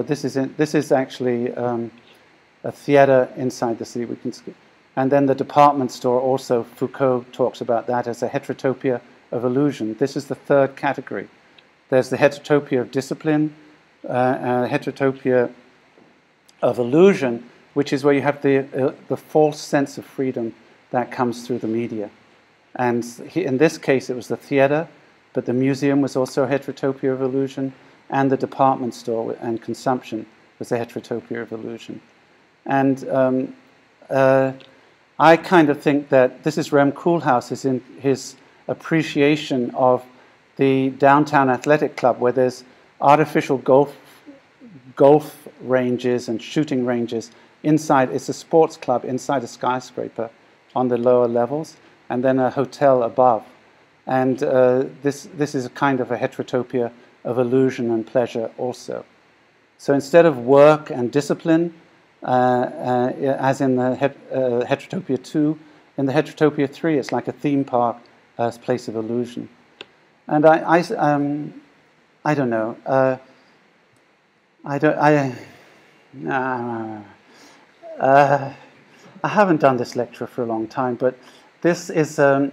this is actually a theater inside the city. We can skip. And then the department store also, Foucault talks about that as a heterotopia of illusion. This is the third category. There's the heterotopia of discipline, heterotopia of illusion, which is where you have the false sense of freedom that comes through the media. And in this case, it was the theater, but the museum was also a heterotopia of illusion. and the department store and consumption was the heterotopia of illusion. And I kind of think that this is Rem Koolhaas in his appreciation of the downtown athletic club, where there's artificial golf ranges and shooting ranges inside. It's a sports club inside a skyscraper on the lower levels, and then a hotel above. And this is a kind of a heterotopia of illusion and pleasure also. So instead of work and discipline, as in the Heterotopia 2, in the Heterotopia 3, it's like a theme park place of illusion. And I don't know. I haven't done this lecture for a long time, but this is a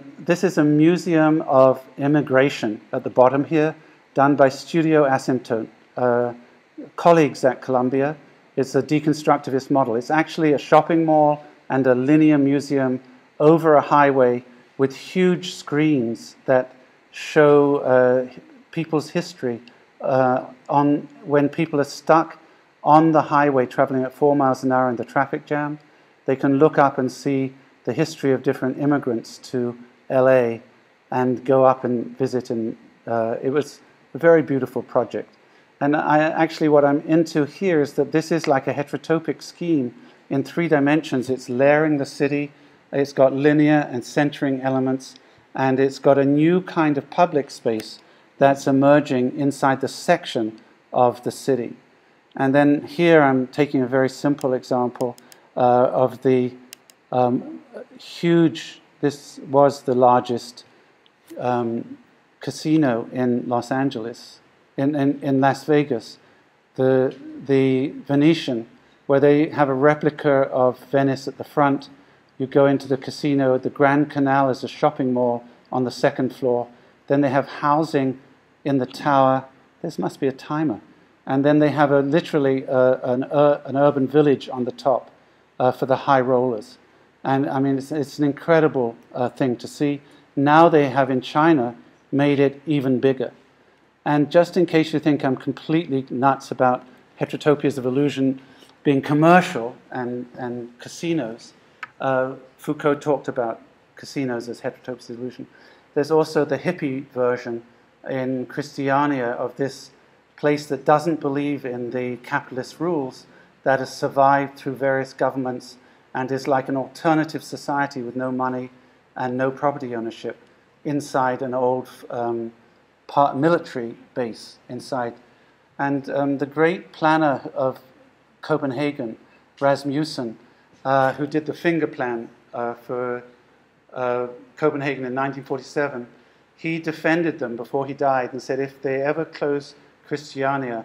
museum of immigration at the bottom here, done by Studio Asymptote, colleagues at Columbia. It's a deconstructivist model. It's actually a shopping mall and a linear museum over a highway with huge screens that show people's history on when people are stuck on the highway traveling at 4 miles an hour in the traffic jam. They can look up and see the history of different immigrants to LA and go up and visit. And it was a very beautiful project. And what I'm into here is that this is like a heterotopic scheme in 3 dimensions. It's layering the city, it's got linear and centering elements, and it's got a new kind of public space that's emerging inside the section of the city. And then here I'm taking a very simple example of the huge, this was the largest casino in Los Angeles. In Las Vegas, the Venetian, where they have a replica of Venice at the front. You go into the casino. The Grand Canal is a shopping mall on the 2nd floor. Then they have housing in the tower. This must be a timer. And then they have literally an urban village on the top for the high rollers. And I mean, it's an incredible thing to see. Now they have in China made it even bigger. And just in case you think I'm completely nuts about heterotopias of illusion being commercial and casinos, Foucault talked about casinos as heterotopias of illusion. There's also the hippie version in Christiania of this place that doesn't believe in the capitalist rules, that has survived through various governments and is like an alternative society with no money and no property ownership inside an old military base inside. And the great planner of Copenhagen, Rasmussen, who did the finger plan for Copenhagen in 1947, he defended them before he died and said if they ever close Christiania,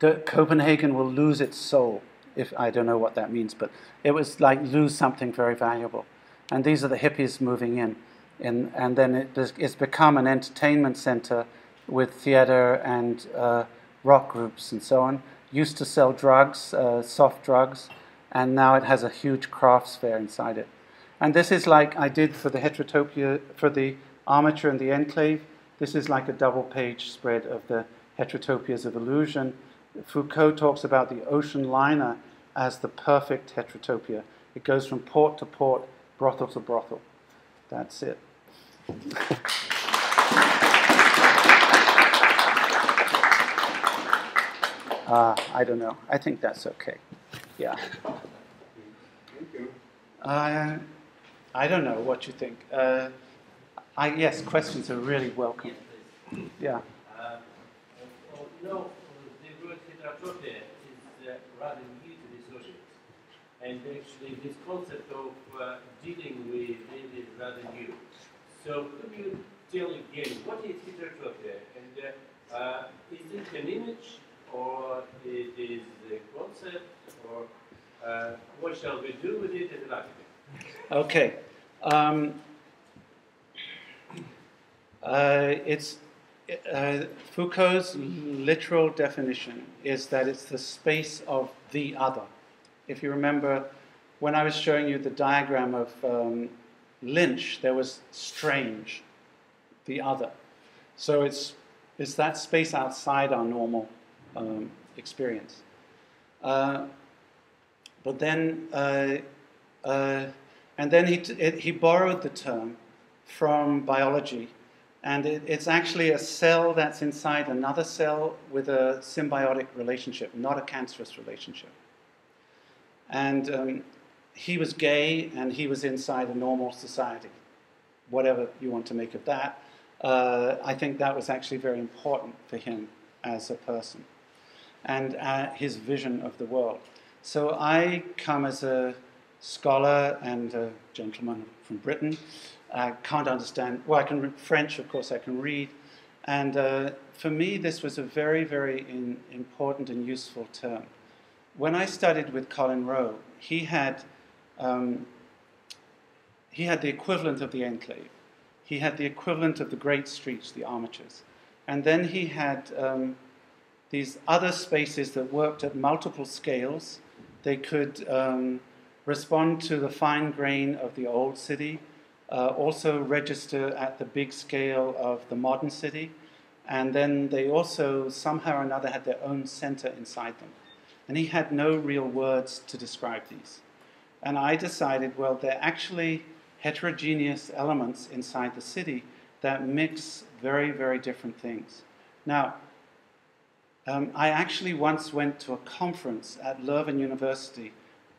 Copenhagen will lose its soul. If I don't know what that means, but it was like lose something very valuable. And these are the hippies moving in. And then it's become an entertainment center with theater and rock groups and so on. Used to sell drugs, soft drugs, and now it has a huge crafts fair inside it. And this is like I did for the Heterotopia, for the Armature and the Enclave. This is like a double-page spread of the Heterotopias of illusion. Foucault talks about the ocean liner as the perfect heterotopia. It goes from port to port, brothel to brothel. That's it. I don't know. I think that's okay. Yeah. I don't know what you think. Yes, questions are really welcome. Yeah. No, the word heterotopia is rather new to the socialists. And actually this concept of dealing with it is rather new. So could you tell again, what is heterotopia? And is it an image, or it is a concept, or what shall we do with it as an architect? Okay. Foucault's literal definition is that it's the space of the other. If you remember, when I was showing you the diagram of Lynch, there was strange. the other. So it's that space outside our normal experience. But then, and then he borrowed the term from biology, and it's actually a cell that's inside another cell with a symbiotic relationship, not a cancerous relationship. And he was gay, and he was inside a normal society, whatever you want to make of that. I think that was actually very important for him as a person and his vision of the world. So I come as a scholar and a gentleman from Britain. I can't understand, well, I can read French, of course, I can read. And for me, this was a very, very important and useful term. When I studied with Colin Rowe, he had the equivalent of the enclave. He had the equivalent of the great streets, the armatures. And then he had these other spaces that worked at multiple scales. They could respond to the fine grain of the old city, also register at the big scale of the modern city, and then they also somehow or another had their own center inside them. And he had no real words to describe these. And I decided, well, they're actually heterogeneous elements inside the city that mix very, very different things. Now, I actually once went to a conference at Leuven University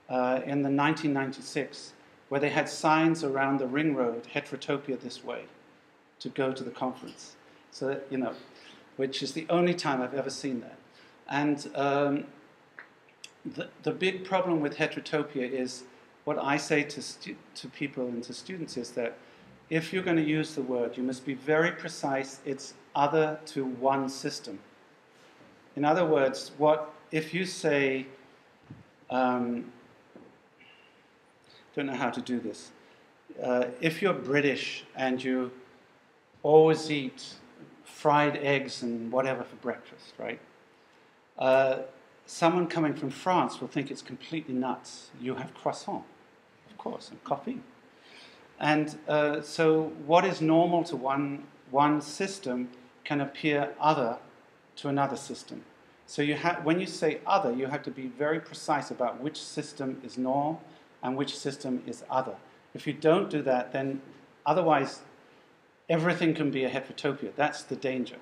in the 1996, where they had signs around the ring road, Heterotopia this way, to go to the conference. So, which is the only time I've ever seen that. And the big problem with heterotopia is, what I say to people and to students is that if you're going to use the word, you must be very precise. It's other to one system. In other words, if you say, don't know how to do this. If you're British and you always eat fried eggs and whatever for breakfast, right? Someone coming from France will think it's completely nuts. You have croissant, of course, and coffee. And so what is normal to one system can appear other to another system. So when you say other, you have to be very precise about which system is norm and which system is other. If you don't do that, then otherwise everything can be a heterotopia. That's the danger.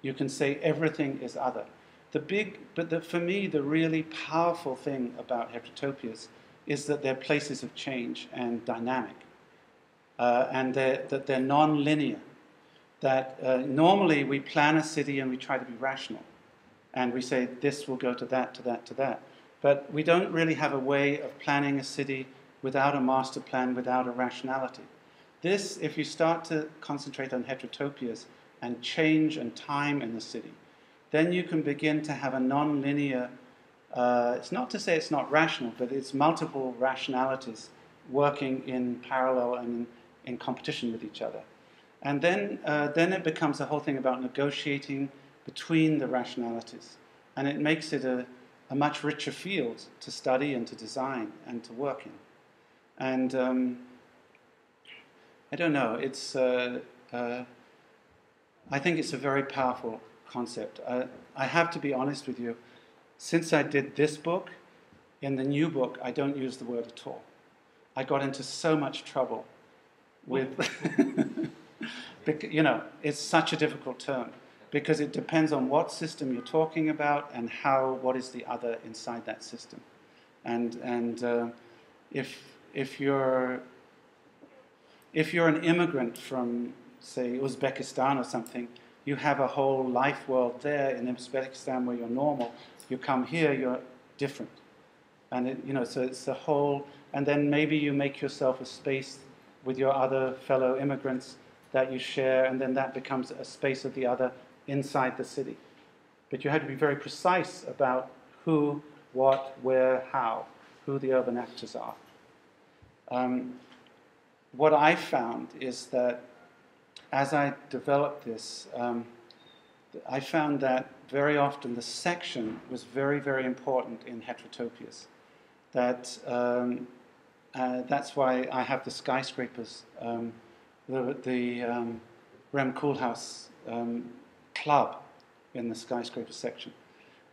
You can say everything is other. For me, the really powerful thing about heterotopias is that they're places of change and dynamic, and that they're non-linear. That normally we plan a city and we try to be rational, and we say this will go to that, to that, to that. But we don't really have a way of planning a city without a master plan, without a rationality. This, if you start to concentrate on heterotopias and change and time in the city, then you can begin to have a non-linear, it's not to say it's not rational, but it's multiple rationalities working in parallel and in competition with each other. And then it becomes a whole thing about negotiating between the rationalities. And it makes it a much richer field to study and to design and to work in. And I don't know, I think it's a very powerful concept. I have to be honest with you. Since I did this book, in the new book, I don't use the word at all. I got into so much trouble with, it's such a difficult term because it depends on what system you're talking about and what is the other inside that system. And if you're an immigrant from, say, Uzbekistan or something, you have a whole life world there in Uzbekistan where you're normal. You come here, you're different. And so it's the whole, and then maybe you make yourself a space with your other fellow immigrants that you share, and then that becomes a space of the other inside the city. But you have to be very precise about who, what, where, how, who the urban actors are. What I found is that as I developed this, I found that very often the section was very, very important in heterotopias. That's why I have the skyscrapers. Grahame Koolhaas club in the skyscraper section.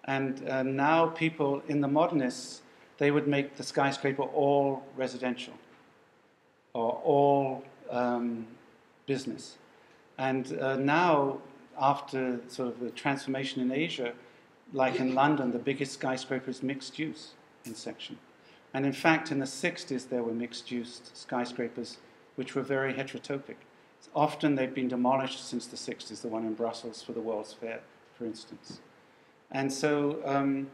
And now people, in the modernists, they would make the skyscraper all residential or all business. And now, after sort of the transformation in Asia, like in London, the biggest skyscraper is mixed use in section. And in fact, in the 60s, there were mixed use skyscrapers which were very heterotopic. Often they've been demolished since the 60s, the one in Brussels for the World's Fair, for instance. And so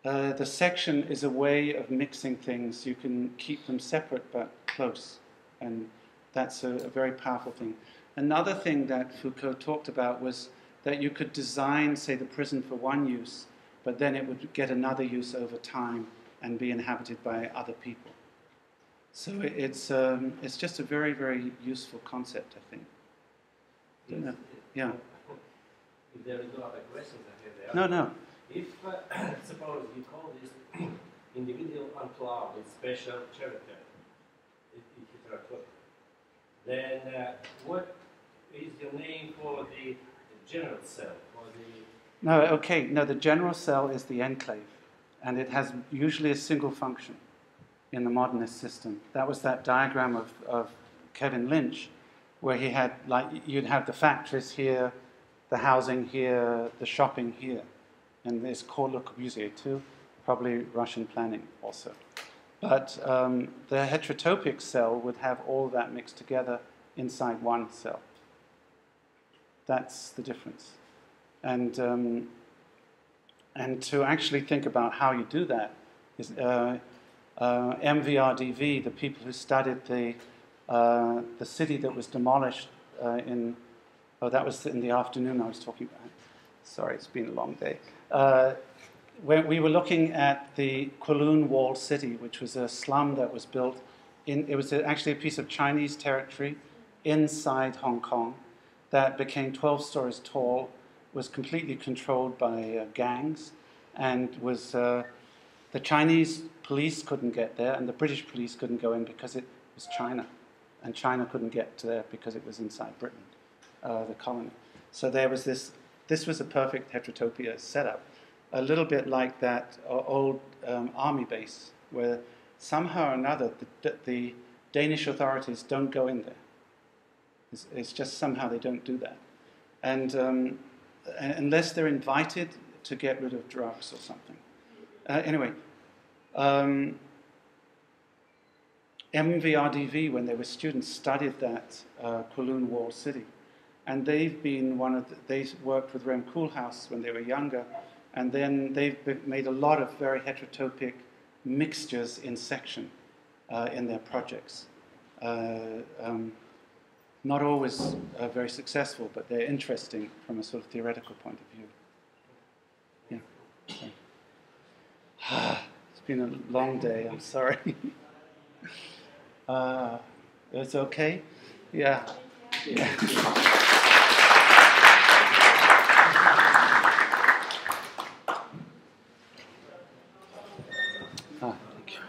the section is a way of mixing things. You can keep them separate but close. And that's a very powerful thing. Another thing that Foucault talked about was that you could design, say, the prison for one use, but then it would get another use over time and be inhabited by other people. So it's just a very, very useful concept, I think. Yes. Yeah. If there is no other questions, I have No, no. If, suppose you call this individual enclave with special character, then what is your name for the general cell? No, okay. No, the general cell is the enclave, and it has usually a single function in the modernist system. That was that diagram of Kevin Lynch, where he had, like, you'd have the factories here, the housing here, the shopping here. And there's Le Corbusier too, probably Russian planning also. But the heterotopic cell would have all that mixed together inside one cell. That's the difference. And to actually think about how you do that is MVRDV, the people who studied the city that was demolished that was in the afternoon I was talking about. Sorry, it's been a long day. When we were looking at the Kowloon walled city, which was a slum that was built it was actually a piece of Chinese territory inside Hong Kong that became 12 stories tall, was completely controlled by gangs, and was the Chinese police couldn't get there, and the British police couldn't go in because it was China, and China couldn't get to there because it was inside Britain, the colony. So there was this was a perfect heterotopia setup, a little bit like that old army base, where somehow or another the Danish authorities don't go in there. It's just somehow they don't do that. And unless they're invited to get rid of drugs or something. Anyway, MVRDV, when they were students, studied that Kowloon walled city. And they've been they worked with Grahame Koolhaas when they were younger, and then they've made a lot of very heterotopic mixtures in section in their projects. Not always very successful, but they're interesting from a sort of theoretical point of view. Yeah. It's been a long day, I'm sorry. It's okay? Yeah. Thank you.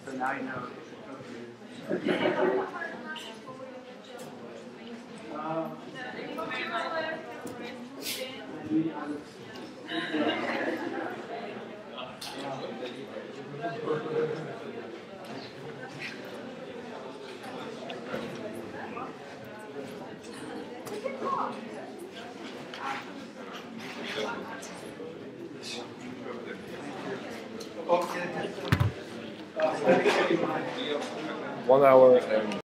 So now you know. Okay. 1 hour and